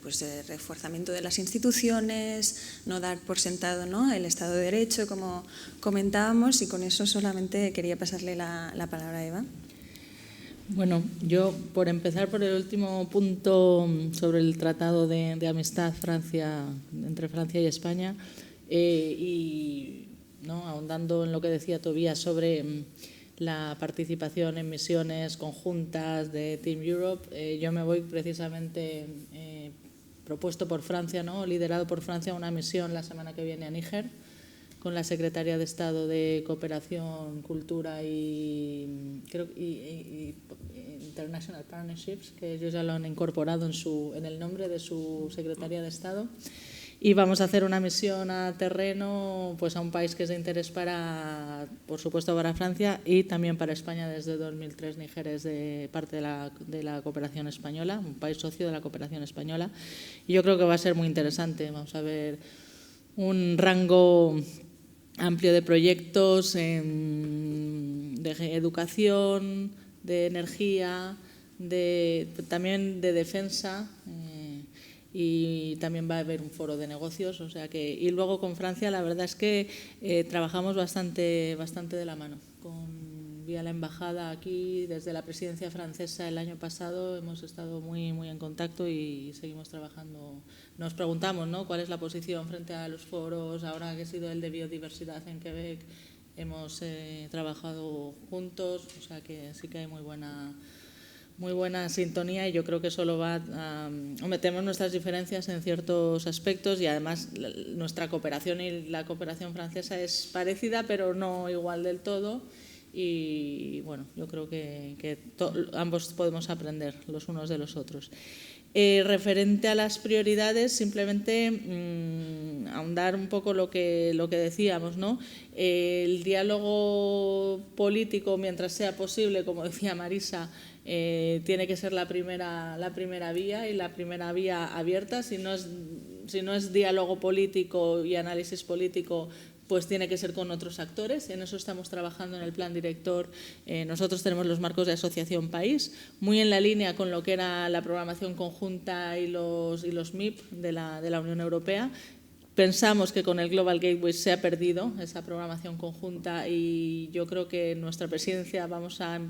reforzamiento de las instituciones, no dar por sentado, ¿no? el Estado de Derecho, como comentábamos, y con eso solamente quería pasarle la palabra a Eva. Bueno, yo, por empezar por el último punto sobre el tratado de amistad entre Francia y España, y ¿no? ahondando en lo que decía Tobías sobre la participación en misiones conjuntas de Team Europe, yo me voy precisamente propuesto por Francia, ¿no? liderado por Francia, una misión la semana que viene a Níger, con la Secretaria de Estado de Cooperación, Cultura y International Partnerships, que ellos ya lo han incorporado en el nombre de su Secretaría de Estado. Y vamos a hacer una misión a terreno, pues a un país que es de interés por supuesto, para Francia y también para España. Desde 2003 Níger es parte de la cooperación española, un país socio de la cooperación española. Y yo creo que va a ser muy interesante. Vamos a ver un rango amplio de proyectos de educación, de energía, también de defensa, y también va a haber un foro de negocios. O sea que, y luego con Francia la verdad es que trabajamos bastante de la mano. Vía la embajada aquí, desde la presidencia francesa el año pasado, hemos estado muy en contacto y seguimos trabajando. Nos preguntamos, ¿no? cuál es la posición frente a los foros. Ahora que ha sido el de biodiversidad en Quebec, hemos trabajado juntos, o sea que sí que hay muy buena sintonía, y yo creo que eso lo va a... Metemos nuestras diferencias en ciertos aspectos, y además nuestra cooperación y la cooperación francesa es parecida, pero no igual del todo. Y bueno, yo creo que ambos podemos aprender los unos de los otros. Referente a las prioridades, simplemente ahondar un poco lo que decíamos, ¿no? El diálogo político, mientras sea posible, como decía Marisa, tiene que ser la primera vía, y la primera vía abierta. Si no es diálogo político y análisis político, pues tiene que ser con otros actores. En eso estamos trabajando en el plan director. Nosotros tenemos los marcos de asociación país, muy en la línea con lo que era la programación conjunta y los MIP de la Unión Europea. Pensamos que con el Global Gateway se ha perdido esa programación conjunta, y yo creo que en nuestra presidencia vamos a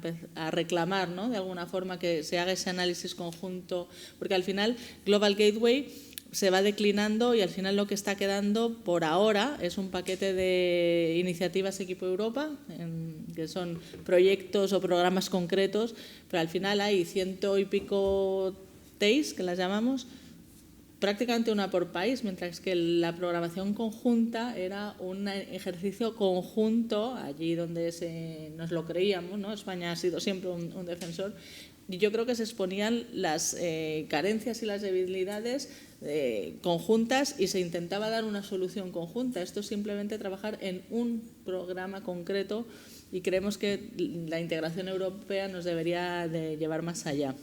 reclamar, ¿no? de alguna forma, que se haga ese análisis conjunto, porque al final Global Gateway se va declinando, y al final lo que está quedando por ahora es un paquete de iniciativas Equipo Europa, que son proyectos o programas concretos, pero al final hay 100 y pico TEIs, que las llamamos, prácticamente una por país, mientras que la programación conjunta era un ejercicio conjunto, allí donde nos lo creíamos, ¿no? España ha sido siempre un defensor, y yo creo que se exponían las carencias y las debilidades conjuntas, y se intentaba dar una solución conjunta. Esto es simplemente trabajar en un programa concreto, y creemos que la integración europea nos debería de llevar más allá.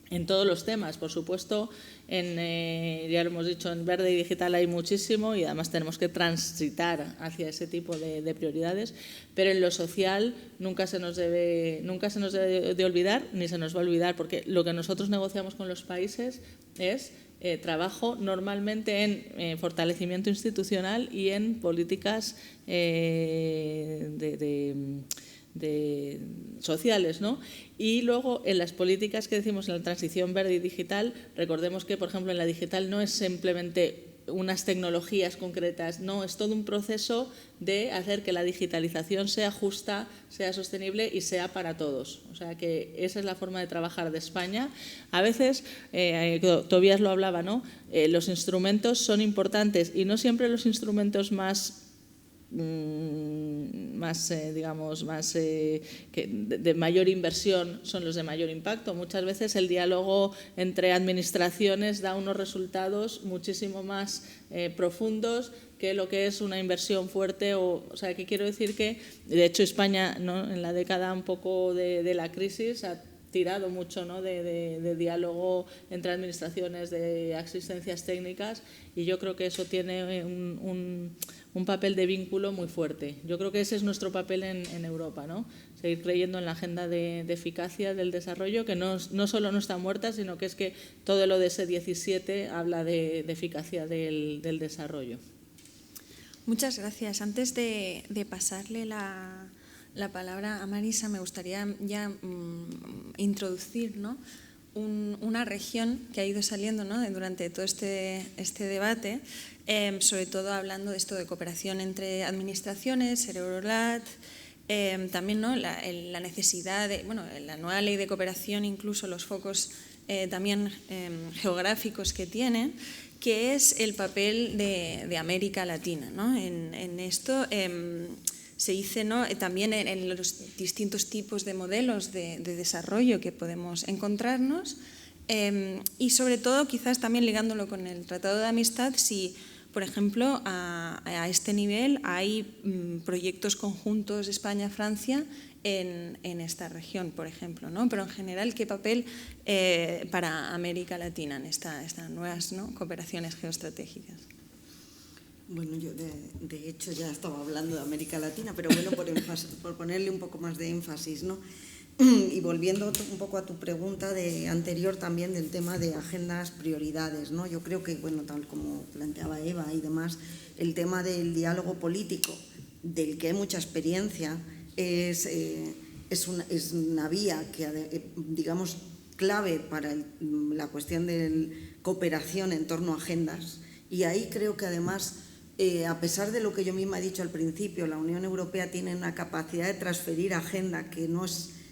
en todos los temas. Por supuesto, ya lo hemos dicho, en verde y digital hay muchísimo y además tenemos que transitar hacia ese tipo de prioridades, pero en lo social nunca se nos debe de olvidar, ni se nos va a olvidar, porque lo que nosotros negociamos con los países es trabajo normalmente en fortalecimiento institucional y en políticas sociales, ¿no? Y luego en las políticas que decimos en la transición verde y digital, recordemos que, por ejemplo, en la digital no es simplemente unas tecnologías concretas, no, es todo un proceso de hacer que la digitalización sea justa, sea sostenible y sea para todos. O sea que esa es la forma de trabajar de España. A veces, Tobías lo hablaba, ¿no? Los instrumentos son importantes y no siempre los instrumentos de mayor inversión son los de mayor impacto. Muchas veces el diálogo entre administraciones da unos resultados muchísimo más profundos que lo que es una inversión fuerte. O sea, que quiero decir que, de hecho, España, ¿no?, en la década un poco de la crisis ha tirado mucho, ¿no?, de diálogo entre administraciones, de asistencias técnicas, y yo creo que eso tiene un papel de vínculo muy fuerte. Yo creo que ese es nuestro papel en Europa, ¿no? Seguir creyendo en la agenda de eficacia del desarrollo, que no solo no está muerta, sino que es que todo lo de ese 17 habla de eficacia del desarrollo. Muchas gracias. Antes de pasarle la palabra a Marisa, me gustaría ya introducir, ¿no?, una región que ha ido saliendo, ¿no?, durante todo este debate, sobre todo hablando de esto de cooperación entre administraciones, Eurolat, también, ¿no?, la necesidad de, bueno, la nueva ley de cooperación, incluso los focos también geográficos que tiene, que es el papel de América Latina, ¿no? En esto se dice, ¿no?, también en los distintos tipos de modelos de desarrollo que podemos encontrarnos, y sobre todo quizás también ligándolo con el Tratado de Amistad, si por ejemplo a este nivel hay proyectos conjuntos España-Francia en esta región, por ejemplo, ¿no? Pero en general, ¿qué papel para América Latina en estas nuevas, ¿no?, cooperaciones geoestratégicas? Bueno, yo de hecho ya estaba hablando de América Latina, pero bueno, por ponerle un poco más de énfasis, ¿no? Y volviendo un poco a tu pregunta anterior también del tema de agendas, prioridades, ¿no? Yo creo que, bueno, tal como planteaba Eva y demás, el tema del diálogo político, del que hay mucha experiencia, es una vía que, digamos, clave para la cuestión de cooperación en torno a agendas. Y ahí creo que además, a pesar de lo que yo misma he dicho al principio, la Unión Europea tiene una capacidad de transferir agenda que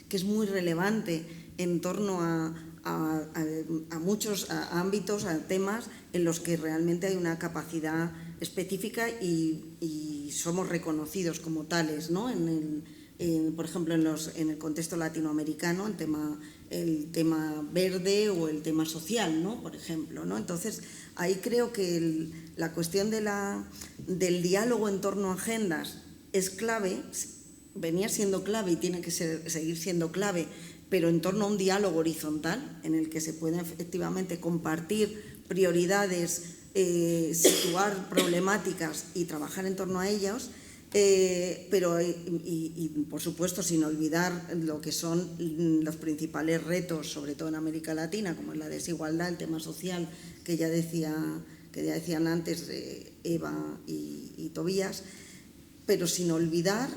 es muy relevante en torno a muchos ámbitos, a temas en los que realmente hay una capacidad específica y somos reconocidos como tales, ¿no? Por ejemplo, en el contexto latinoamericano, el tema verde o el tema social, ¿no?, por ejemplo, ¿no? Entonces, ahí creo que la cuestión del diálogo en torno a agendas es clave, venía siendo clave y tiene que seguir siendo clave, pero en torno a un diálogo horizontal en el que se pueden efectivamente compartir prioridades, situar problemáticas y trabajar en torno a ellas, pero por supuesto sin olvidar lo que son los principales retos, sobre todo en América Latina, como es la desigualdad, el tema social que ya decían antes Eva y Tobías, pero sin olvidar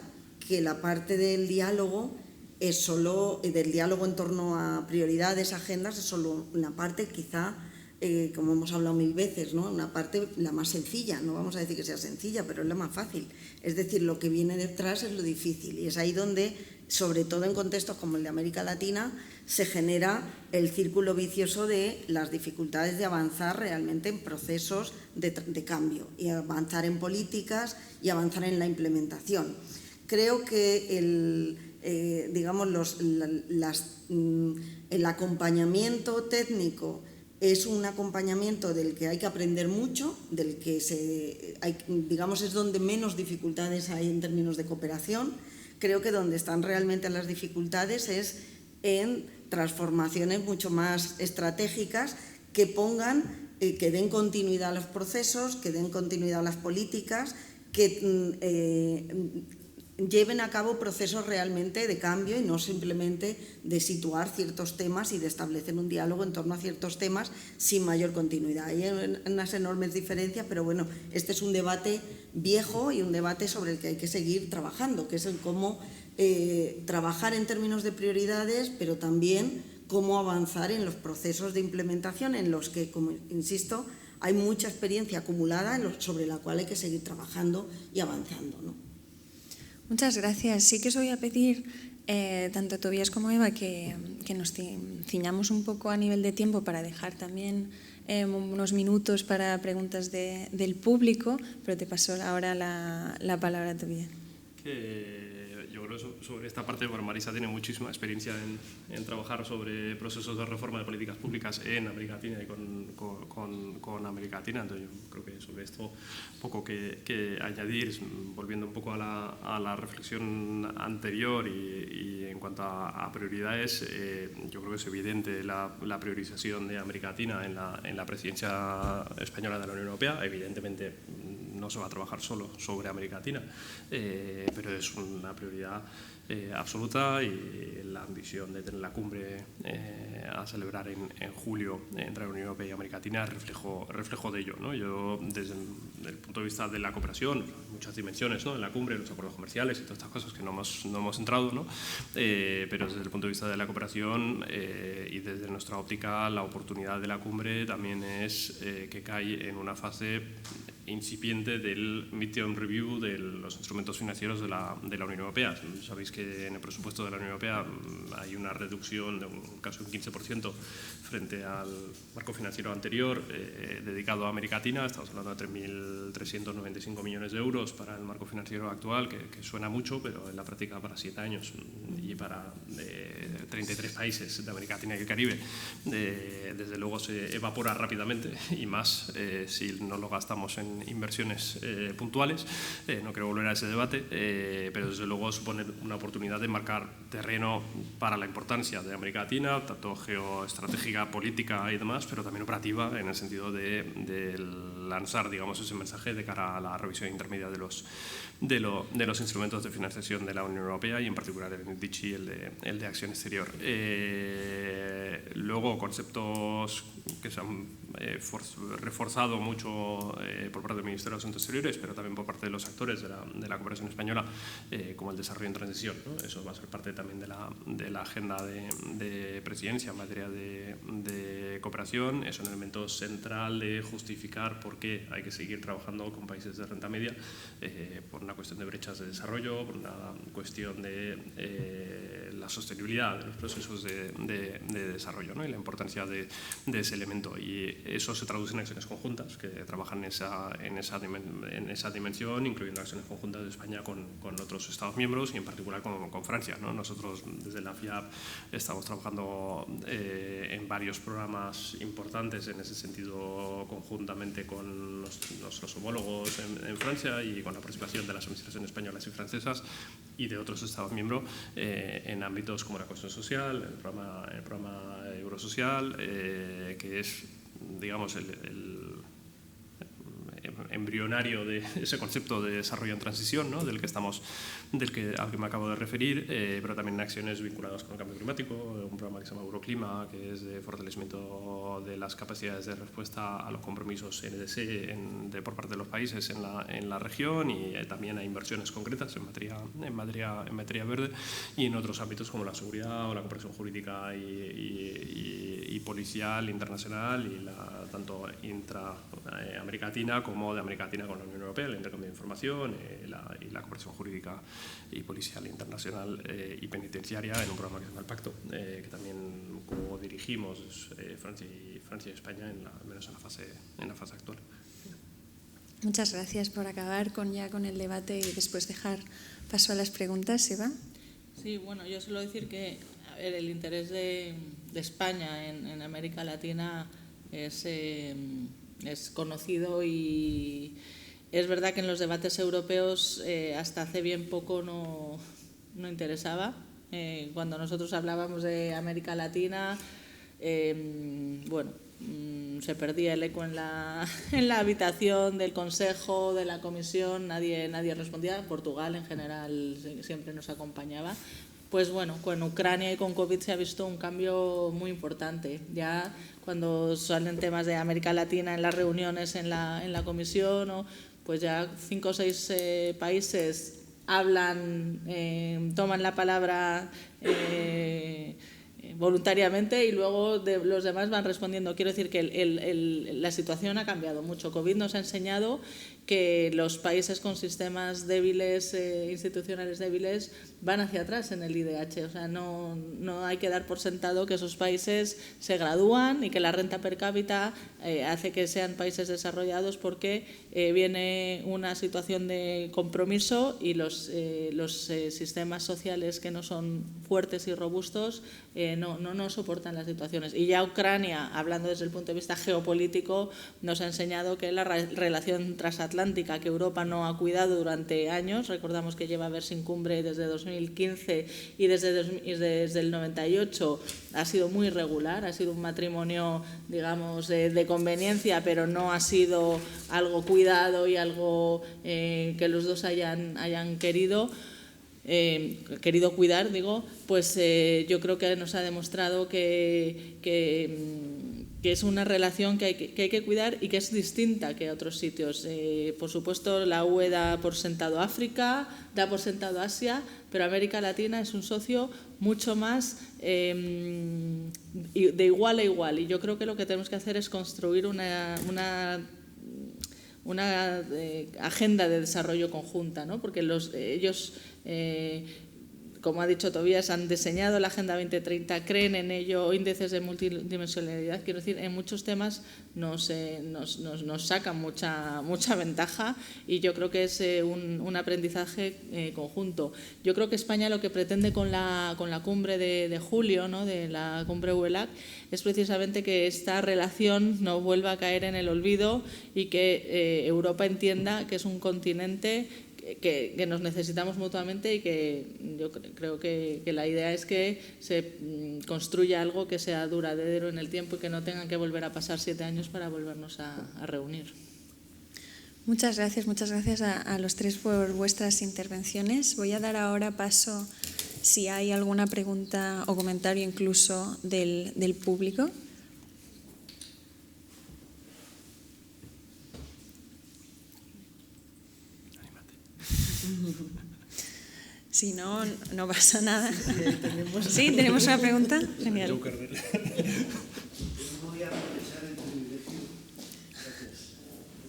que la parte del diálogo del diálogo en torno a prioridades, agendas, es solo una parte, quizá, como hemos hablado mil veces, ¿no?, una parte la más sencilla, no vamos a decir que sea sencilla, pero es la más fácil. Es decir, lo que viene detrás es lo difícil, y es ahí donde, sobre todo en contextos como el de América Latina, se genera el círculo vicioso de las dificultades de avanzar realmente en procesos de cambio, y avanzar en políticas y avanzar en la implementación. Creo que el acompañamiento técnico es un acompañamiento del que hay que aprender mucho, del que es donde menos dificultades hay en términos de cooperación. Creo que donde están realmente las dificultades es en transformaciones mucho más estratégicas que pongan, que den continuidad a los procesos, que den continuidad a las políticas, que lleven a cabo procesos realmente de cambio y no simplemente de situar ciertos temas y de establecer un diálogo en torno a ciertos temas sin mayor continuidad. Hay unas enormes diferencias, pero bueno, este es un debate viejo y un debate sobre el que hay que seguir trabajando, que es el cómo trabajar en términos de prioridades, pero también cómo avanzar en los procesos de implementación en los que, como insisto, hay mucha experiencia acumulada sobre la cual hay que seguir trabajando y avanzando, ¿no? Muchas gracias. Sí que os voy a pedir, tanto a Tobías como a Eva, que nos ciñamos un poco a nivel de tiempo para dejar también unos minutos para preguntas del público, pero te paso ahora la palabra a Tobías. Yo creo que sobre esta parte, bueno, Marisa tiene muchísima experiencia en trabajar sobre procesos de reforma de políticas públicas en América Latina y con América Latina. Entonces, yo creo que sobre esto poco que añadir, volviendo un poco a la reflexión anterior y en cuanto a prioridades, yo creo que es evidente la priorización de América Latina en la presidencia española de la Unión Europea. Evidentemente, no se va a trabajar solo sobre América Latina, pero es una prioridad absoluta, y la ambición de tener la cumbre a celebrar en julio entre la Unión Europea y América Latina es reflejo de ello, ¿no? Yo, desde el punto de vista de la cooperación, muchas dimensiones, ¿no?, en la cumbre, los acuerdos comerciales y todas estas cosas que no hemos entrado, ¿no? Pero desde el punto de vista de la cooperación y desde nuestra óptica, la oportunidad de la cumbre también es que cae en una fase incipiente del midterm review de los instrumentos financieros de la Unión Europea. Sabéis que en el presupuesto de la Unión Europea hay una reducción de casi un 15% frente al marco financiero anterior dedicado a América Latina. Estamos hablando de 3.395 millones de euros para el marco financiero actual, que suena mucho, pero en la práctica para 7 años y para 33 países de América Latina y el Caribe, desde luego se evapora rápidamente, y más si no lo gastamos en inversiones puntuales. No quiero volver a ese debate, pero desde luego supone una oportunidad de marcar terreno para la importancia de América Latina, tanto geoestratégica, política y demás, pero también operativa, en el sentido de lanzar, digamos, ese mensaje de cara a la revisión intermedia de los instrumentos de financiación de la Unión Europea, y en particular el DCI, el de acción exterior. Luego, conceptos que se han reforzado mucho por parte del Ministerio de Asuntos Exteriores, pero también por parte de los actores de la cooperación española, como el desarrollo en transición, ¿no? Eso va a ser parte también de la agenda de presidencia en materia de cooperación. Es un elemento central de justificar por qué hay que seguir trabajando con países de renta media, por una cuestión de brechas de desarrollo, por una cuestión de la sostenibilidad de los procesos de desarrollo, ¿no?, y la importancia de ese elemento. Y eso se traduce en acciones conjuntas que trabajan en esa dimensión, incluyendo acciones conjuntas de España con otros Estados miembros, y en particular con Francia, ¿no? Nosotros, desde la FIAP, estamos trabajando en varios programas importantes en ese sentido, conjuntamente con nuestros homólogos en Francia, y con la participación de las administraciones españolas y francesas y de otros Estados miembros en ámbitos como la cohesión social, el programa Eurosocial, que es, digamos, el embrionario de ese concepto de desarrollo en transición, ¿no?, al que me acabo de referir, pero también acciones vinculadas con el cambio climático, un programa que se llama Euroclima, que es de fortalecimiento de las capacidades de respuesta a los compromisos NDC por parte de los países en la región, y también hay inversiones concretas en materia verde, y en otros ámbitos como la seguridad o la cooperación jurídica y policial internacional, y tanto intra-América Latina como de América Latina con la Unión Europea, el intercambio de información y la cooperación jurídica y policial internacional y penitenciaria, en un programa que se llama el Pacto, que también co-dirigimos Francia y España, al menos en la fase actual. Muchas gracias. Por acabar con el debate y después dejar paso a las preguntas, Eva. Sí, bueno, yo suelo decir que el interés de España en América Latina es conocido, y es verdad que en los debates europeos hasta hace bien poco no interesaba, Cuando nosotros hablábamos de América Latina, bueno, se perdía el eco en la habitación del Consejo, de la Comisión, nadie respondía. Portugal en general siempre nos acompañaba. Pues bueno, con Ucrania y con COVID se ha visto un cambio muy importante. Ya cuando salen temas de América Latina en las reuniones en la Comisión, pues ya 5 o 6 países hablan, toman la palabra voluntariamente y luego los demás van respondiendo. Quiero decir que la situación ha cambiado mucho. COVID nos ha enseñado que los países con sistemas débiles, institucionales débiles, van hacia atrás en el IDH. O sea, no hay que dar por sentado que esos países se gradúan y que la renta per cápita hace que sean países desarrollados, porque viene una situación de compromiso y los sistemas sociales que no son fuertes y robustos no soportan las situaciones. Y ya Ucrania, hablando desde el punto de vista geopolítico, nos ha enseñado que la relación transatlántica, que Europa no ha cuidado durante años, recordamos que lleva Berlín Cumbre desde 2015 y desde el 98 ha sido muy irregular, ha sido un matrimonio, digamos, de conveniencia, pero no ha sido algo cuidado y algo que los dos hayan querido cuidar, pues yo creo que nos ha demostrado que es una relación que hay que cuidar y que es distinta que a otros sitios. Por supuesto, la UE da por sentado África, da por sentado Asia, pero América Latina es un socio mucho más de igual a igual. Y yo creo que lo que tenemos que hacer es construir una agenda de desarrollo conjunta, ¿no? Porque ellos, como ha dicho Tobías, han diseñado la Agenda 2030, creen en ello, índices de multidimensionalidad. Quiero decir, en muchos temas nos sacan mucha ventaja, y yo creo que es un aprendizaje conjunto. Yo creo que España lo que pretende con la cumbre de julio, ¿no?, de la cumbre UELAC, es precisamente que esta relación no vuelva a caer en el olvido y que Europa entienda que es un continente que nos necesitamos mutuamente, y que yo creo que la idea es que se construya algo que sea duradero en el tiempo y que no tengan que volver a pasar 7 años para volvernos a reunir. Muchas gracias a los tres por vuestras intervenciones. Voy a dar ahora paso, si hay alguna pregunta o comentario incluso del público. Si no, no pasa nada. Sí, tenemos una pregunta. Genial. Voy a aprovechar el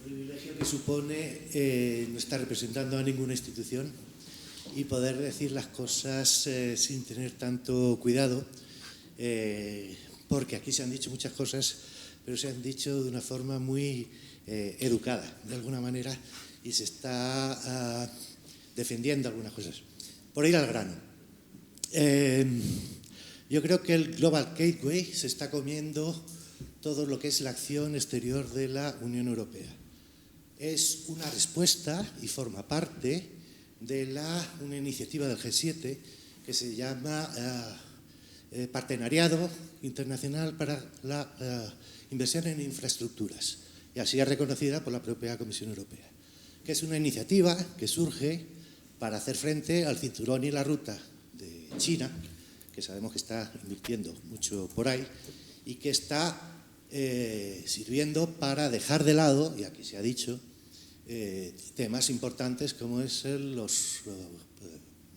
privilegio que supone no estar representando a ninguna institución y poder decir las cosas sin tener tanto cuidado, porque aquí se han dicho muchas cosas, pero se han dicho de una forma muy educada, de alguna manera, y se está defendiendo algunas cosas. Por ir al grano, yo creo que el Global Gateway se está comiendo todo lo que es la acción exterior de la Unión Europea. Es una respuesta y forma parte de una iniciativa del G7 que se llama Partenariado Internacional para la Inversión en Infraestructuras, y así es reconocida por la propia Comisión Europea, que es una iniciativa que surge para hacer frente al cinturón y la ruta de China, que sabemos que está invirtiendo mucho por ahí, y que está sirviendo para dejar de lado, y aquí se ha dicho, temas importantes como es los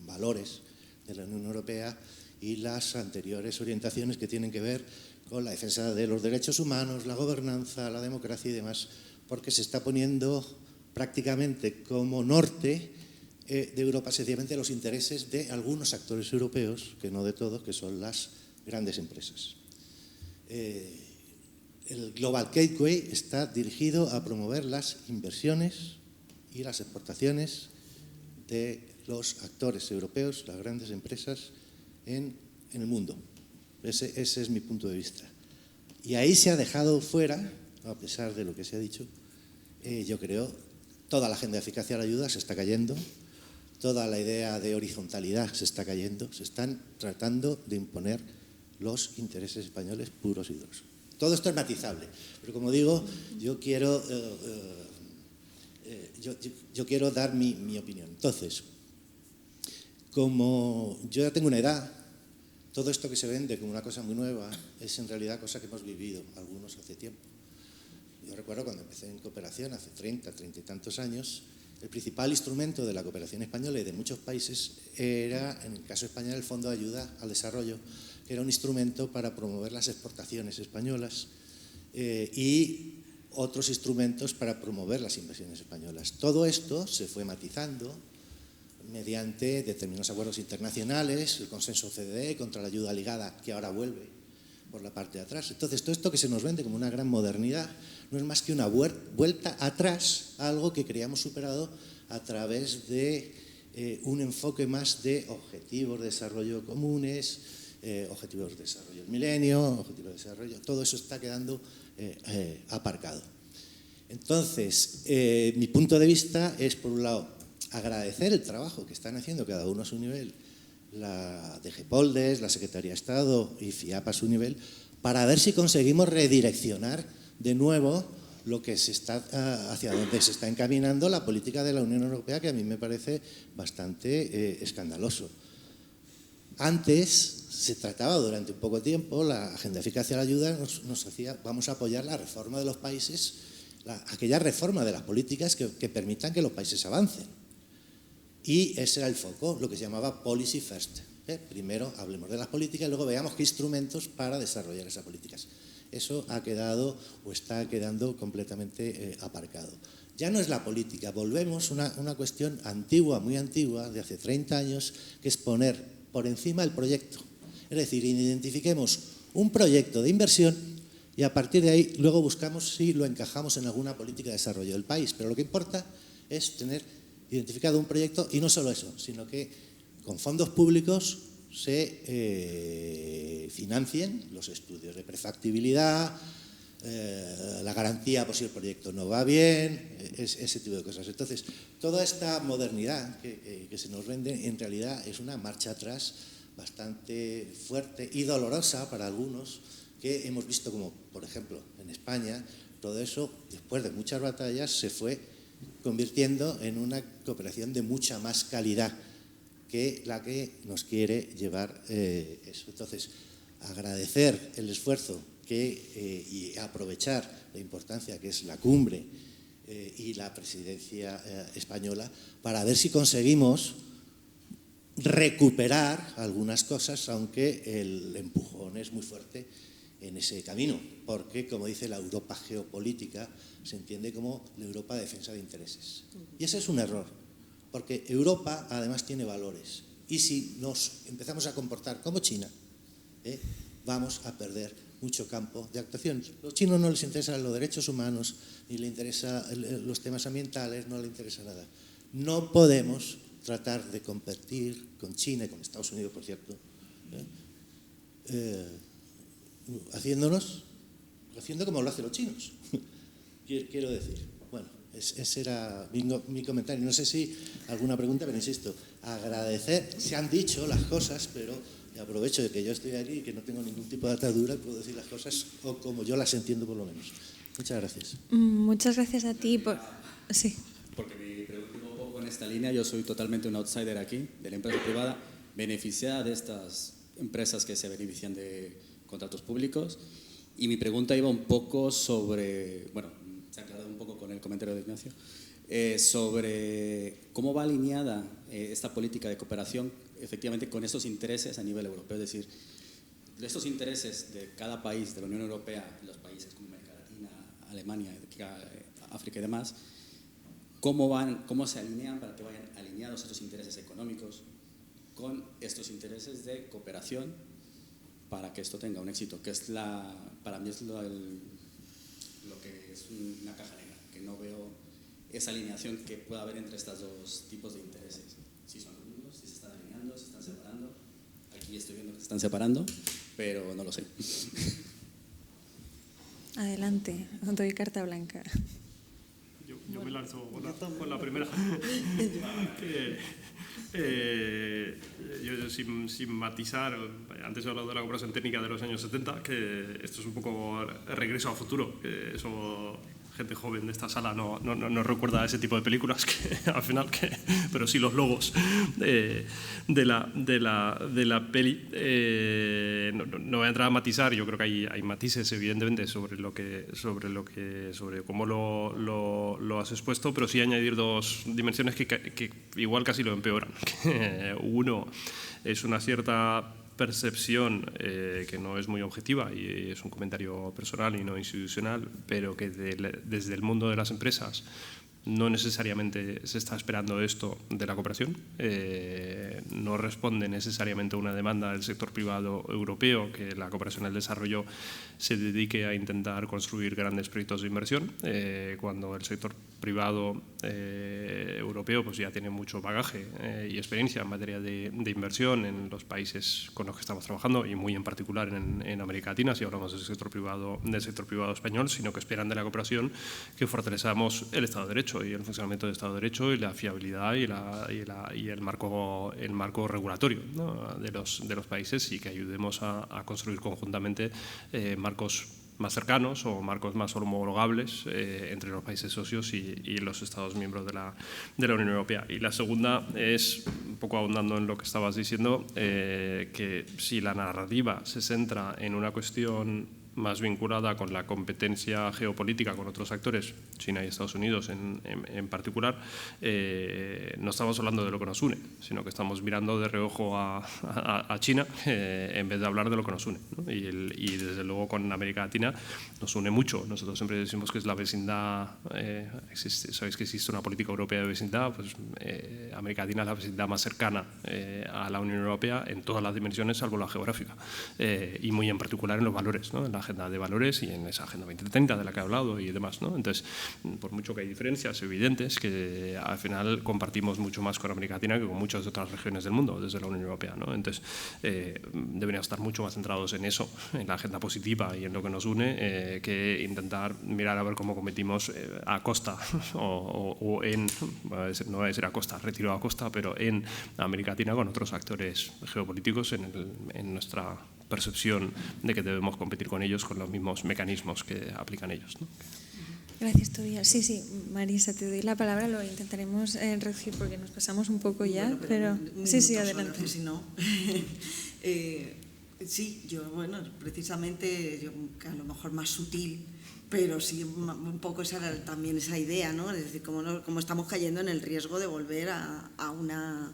valores de la Unión Europea y las anteriores orientaciones que tienen que ver con la defensa de los derechos humanos, la gobernanza, la democracia y demás, porque se está poniendo prácticamente como norte de Europa, sencillamente los intereses de algunos actores europeos, que no de todos, que son las grandes empresas. El Global Gateway está dirigido a promover las inversiones y las exportaciones de los actores europeos, las grandes empresas en el mundo. Ese es mi punto de vista. Y ahí se ha dejado fuera, a pesar de lo que se ha dicho, yo creo, toda la agenda de eficacia de la ayuda se está cayendo. toda la idea de horizontalidad se está cayendo, se están tratando de imponer los intereses españoles puros y duros. Todo esto es matizable, pero como digo, yo quiero dar mi opinión. Entonces, como yo ya tengo una edad, todo esto que se vende como una cosa muy nueva es en realidad cosa que hemos vivido algunos hace tiempo. Yo recuerdo cuando empecé en cooperación hace 30 y tantos años, el principal instrumento de la cooperación española y de muchos países era, en el caso español, el Fondo de Ayuda al Desarrollo, que era un instrumento para promover las exportaciones españolas y otros instrumentos para promover las inversiones españolas. Todo esto se fue matizando mediante determinados acuerdos internacionales, el consenso OCDE contra la ayuda ligada, que ahora vuelve por la parte de atrás. Entonces, todo esto que se nos vende como una gran modernidad no es más que una vuelta atrás a algo que creíamos superado a través de un enfoque más de objetivos de desarrollo comunes, objetivos de desarrollo del milenio, objetivos de desarrollo, todo eso está quedando aparcado. Entonces, mi punto de vista es, por un lado, agradecer el trabajo que están haciendo cada uno a su nivel, la DGPoldes, la Secretaría de Estado y FIAP a su nivel, para ver si conseguimos redireccionar de nuevo lo que se está, hacia donde se está encaminando la política de la Unión Europea, que a mí me parece bastante escandaloso. Antes se trataba durante un poco tiempo, la Agenda de Eficacia de la Ayuda nos hacía, vamos a apoyar la reforma de los países, aquella reforma de las políticas que permitan que los países avancen. Y ese era el foco, lo que se llamaba Policy First. Primero hablemos de las políticas y luego veamos qué instrumentos para desarrollar esas políticas. Eso ha quedado o está quedando completamente aparcado. Ya no es la política, volvemos a una cuestión antigua, muy antigua, de hace 30 años, que es poner por encima el proyecto. Es decir, identifiquemos un proyecto de inversión y a partir de ahí luego buscamos si lo encajamos en alguna política de desarrollo del país. Pero lo que importa es tener identificado un proyecto y no solo eso, sino que con fondos públicos se financien los estudios de prefactibilidad, la garantía por si el proyecto no va bien, ese tipo de cosas. Entonces, toda esta modernidad que se nos vende en realidad es una marcha atrás bastante fuerte y dolorosa para algunos, que hemos visto como, por ejemplo, en España, todo eso, después de muchas batallas, se fue convirtiendo en una cooperación de mucha más calidad que la que nos quiere llevar eso. Entonces, agradecer el esfuerzo y aprovechar la importancia que es la cumbre y la presidencia española para ver si conseguimos recuperar algunas cosas, aunque el empujón es muy fuerte en ese camino, porque, como dice la Europa geopolítica, se entiende como la Europa de defensa de intereses. Y ese es un error, porque Europa además tiene valores. Y si nos empezamos a comportar como China, vamos a perder mucho campo de actuación. A los chinos no les interesan los derechos humanos, ni les interesan los temas ambientales, no les interesa nada. No podemos tratar de competir con China y con Estados Unidos, por cierto, haciendo como lo hacen los chinos. Quiero decir, bueno, ese era mi comentario. No sé si alguna pregunta, pero insisto, agradecer. Se han dicho las cosas, pero aprovecho de que yo estoy aquí y que no tengo ningún tipo de atadura, puedo decir las cosas o como yo las entiendo por lo menos. Muchas gracias. Muchas gracias a ti por... Sí. Porque mi pregunta un poco en esta línea, yo soy totalmente un outsider aquí, de la empresa privada, beneficiada de estas empresas que se benefician de contratos públicos, y mi pregunta iba un poco sobre, bueno, se ha aclarado un poco con el comentario de Ignacio, sobre cómo va alineada esta política de cooperación efectivamente con estos intereses a nivel europeo, es decir, de estos intereses de cada país de la Unión Europea, los países como América Latina, Alemania, África y demás, cómo se alinean para que vayan alineados estos intereses económicos con estos intereses de cooperación para que esto tenga un éxito, que es para mí es lo que es una caja negra, que no veo esa alineación que pueda haber entre estos dos tipos de intereses. Si son los mismos, si se están alineando, si se están separando. Aquí estoy viendo que se están separando, pero no lo sé. Adelante, doy carta blanca. Yo me lanzo con la primera. Yo sin matizar, antes he hablado de la cooperación técnica de los años 70, que esto es un poco regreso al futuro, que eso gente joven de esta sala no recuerda ese tipo de películas que al final, pero sí los logos de la peli. No voy a entrar a matizar, yo creo que hay matices evidentemente sobre cómo lo has expuesto, pero sí añadir dos dimensiones que igual casi lo empeoran. Uno es una cierta percepción que no es muy objetiva y es un comentario personal y no institucional, pero que desde el mundo de las empresas no necesariamente se está esperando esto de la cooperación, no responde necesariamente a una demanda del sector privado europeo que la cooperación al desarrollo se dedique a intentar construir grandes proyectos de inversión, cuando el sector privado europeo pues ya tiene mucho bagaje y experiencia en materia de inversión en los países con los que estamos trabajando y muy en particular en América Latina, si hablamos del sector privado español, sino que esperan de la cooperación que fortalezcamos el Estado de Derecho y el funcionamiento del Estado de Derecho y la fiabilidad y el marco regulatorio, ¿no?, de los países, y que ayudemos a construir conjuntamente marcos más cercanos o marcos más homologables entre los países socios y los Estados miembros de la Unión Europea. Y la segunda es, un poco ahondando en lo que estabas diciendo, que si la narrativa se centra en una cuestión más vinculada con la competencia geopolítica con otros actores, China y Estados Unidos en particular, no estamos hablando de lo que nos une, sino que estamos mirando de reojo a China en vez de hablar de lo que nos une, ¿no? Y desde luego con América Latina nos une mucho. Nosotros siempre decimos que es la vecindad, sabéis que existe una política europea de vecindad, pues América Latina es la vecindad más cercana a la Unión Europea en todas las dimensiones, salvo la geográfica, y muy en particular en los valores, ¿no?, en la agenda de valores y en esa agenda 2030 de la que he hablado y demás, ¿no? Entonces, por mucho que hay diferencias evidentes, que al final compartimos mucho más con América Latina que con muchas otras regiones del mundo desde la Unión Europea, ¿no? Entonces, deberíamos estar mucho más centrados en eso, en la agenda positiva y en lo que nos une, que intentar mirar a ver cómo competimos a costa o en, no va a ser a costa, retiro a costa, pero en América Latina con otros actores geopolíticos en nuestra percepción de que debemos competir con ellos con los mismos mecanismos que aplican ellos, ¿no? Gracias, Tobías. Sí, Marisa, te doy la palabra, lo intentaremos reducir porque nos pasamos un poco ya, bueno, pero sí, adelante. Si no. Sí, yo, bueno, precisamente, que a lo mejor más sutil, pero sí un poco también esa idea, ¿no? Es decir, cómo estamos cayendo en el riesgo de volver a una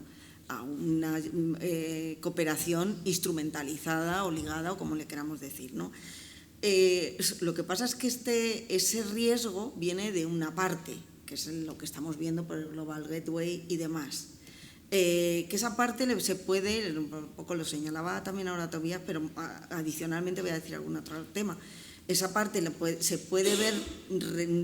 cooperación instrumentalizada o ligada, o como le queramos decir, ¿no? Lo que pasa es que ese riesgo viene de una parte, que es lo que estamos viendo por el Global Gateway y demás. Que esa parte se puede, un poco lo señalaba también ahora Tobías, pero adicionalmente voy a decir algún otro tema. Esa parte se puede ver,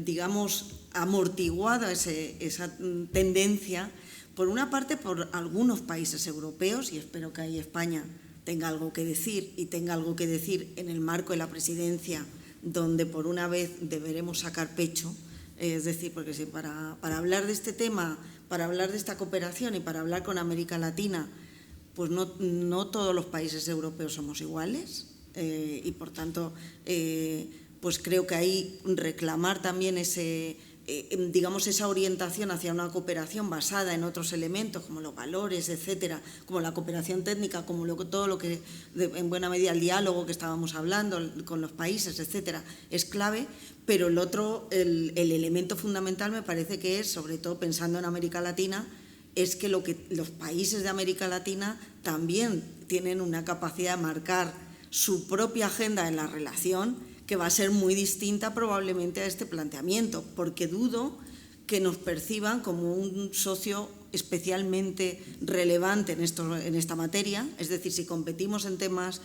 digamos, amortiguada esa tendencia, por una parte por algunos países europeos, y espero que ahí España tenga algo que decir, y tenga algo que decir en el marco de la presidencia, donde por una vez deberemos sacar pecho. Es decir, porque si para hablar de este tema, para hablar de esta cooperación y para hablar con América Latina, pues no todos los países europeos somos iguales, y por tanto, pues creo que ahí reclamar también digamos, esa orientación hacia una cooperación basada en otros elementos como los valores, etcétera, como la cooperación técnica, como todo lo que, en buena medida, el diálogo que estábamos hablando con los países, etcétera, es clave. Pero el elemento fundamental me parece que es, sobre todo pensando en América Latina, es que los países de América Latina también tienen una capacidad de marcar su propia agenda en la relación, que va a ser muy distinta probablemente a este planteamiento, porque dudo que nos perciban como un socio especialmente relevante en esta materia. Es decir, si competimos en temas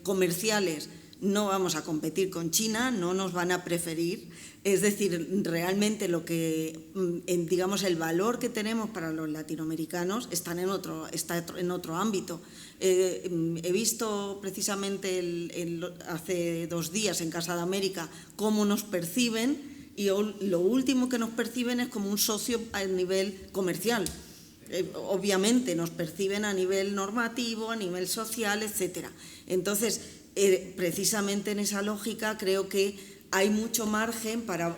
comerciales, no vamos a competir con China, no nos van a preferir. Es decir, realmente digamos, el valor que tenemos para los latinoamericanos está en otro ámbito. He visto precisamente hace 2 días en Casa de América cómo nos perciben, y lo último que nos perciben es como un socio a nivel comercial. Obviamente nos perciben a nivel normativo, a nivel social, etcétera. Entonces, precisamente en esa lógica creo que hay mucho margen para,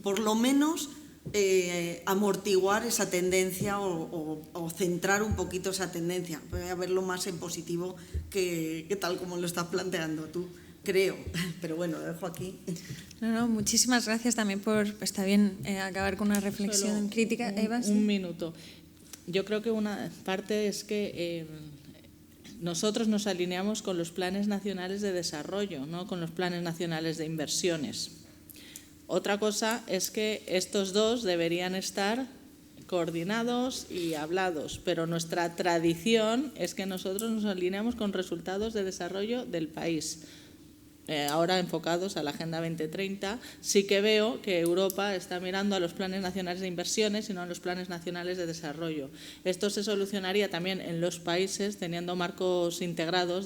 por lo menos, amortiguar esa tendencia o centrar un poquito esa tendencia. Voy a verlo más en positivo que tal como lo estás planteando tú, creo. Pero bueno, lo dejo aquí. No, muchísimas gracias también por, está bien acabar con una reflexión Solo crítica. Eva, ¿sí? Un minuto. Yo creo que una parte es que nosotros nos alineamos con los planes nacionales de desarrollo, no con los planes nacionales de inversiones. Otra cosa es que estos dos deberían estar coordinados y hablados, pero nuestra tradición es que nosotros nos alineamos con resultados de desarrollo del país. Ahora enfocados a la Agenda 2030, sí que veo que Europa está mirando a los planes nacionales de inversiones y no a los planes nacionales de desarrollo. Esto se solucionaría también en los países teniendo marcos integrados,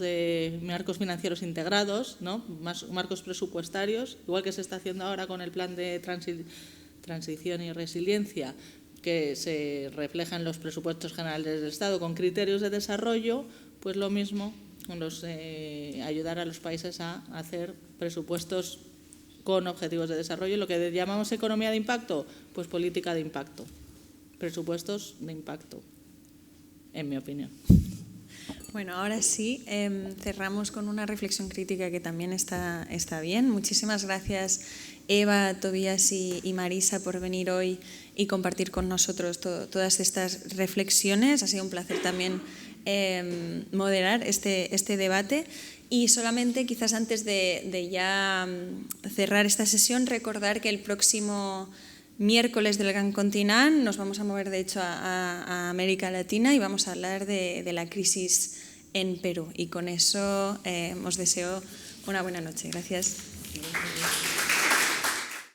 marcos financieros integrados, ¿no? Marcos presupuestarios, igual que se está haciendo ahora con el plan de transición y resiliencia, que se refleja en los presupuestos generales del Estado con criterios de desarrollo, pues lo mismo. Ayudar a los países a hacer presupuestos con objetivos de desarrollo. Lo que llamamos economía de impacto, pues política de impacto, presupuestos de impacto, en mi opinión. Bueno, ahora sí, cerramos con una reflexión crítica que también está bien. Muchísimas gracias, Eva, Tobías y Marisa, por venir hoy y compartir con nosotros todas estas reflexiones. Ha sido un placer también moderar este debate, y solamente quizás antes de ya cerrar esta sesión, recordar que el próximo miércoles del Gran Continent nos vamos a mover de hecho a América Latina y vamos a hablar de la crisis en Perú, y con eso os deseo una buena noche. Gracias.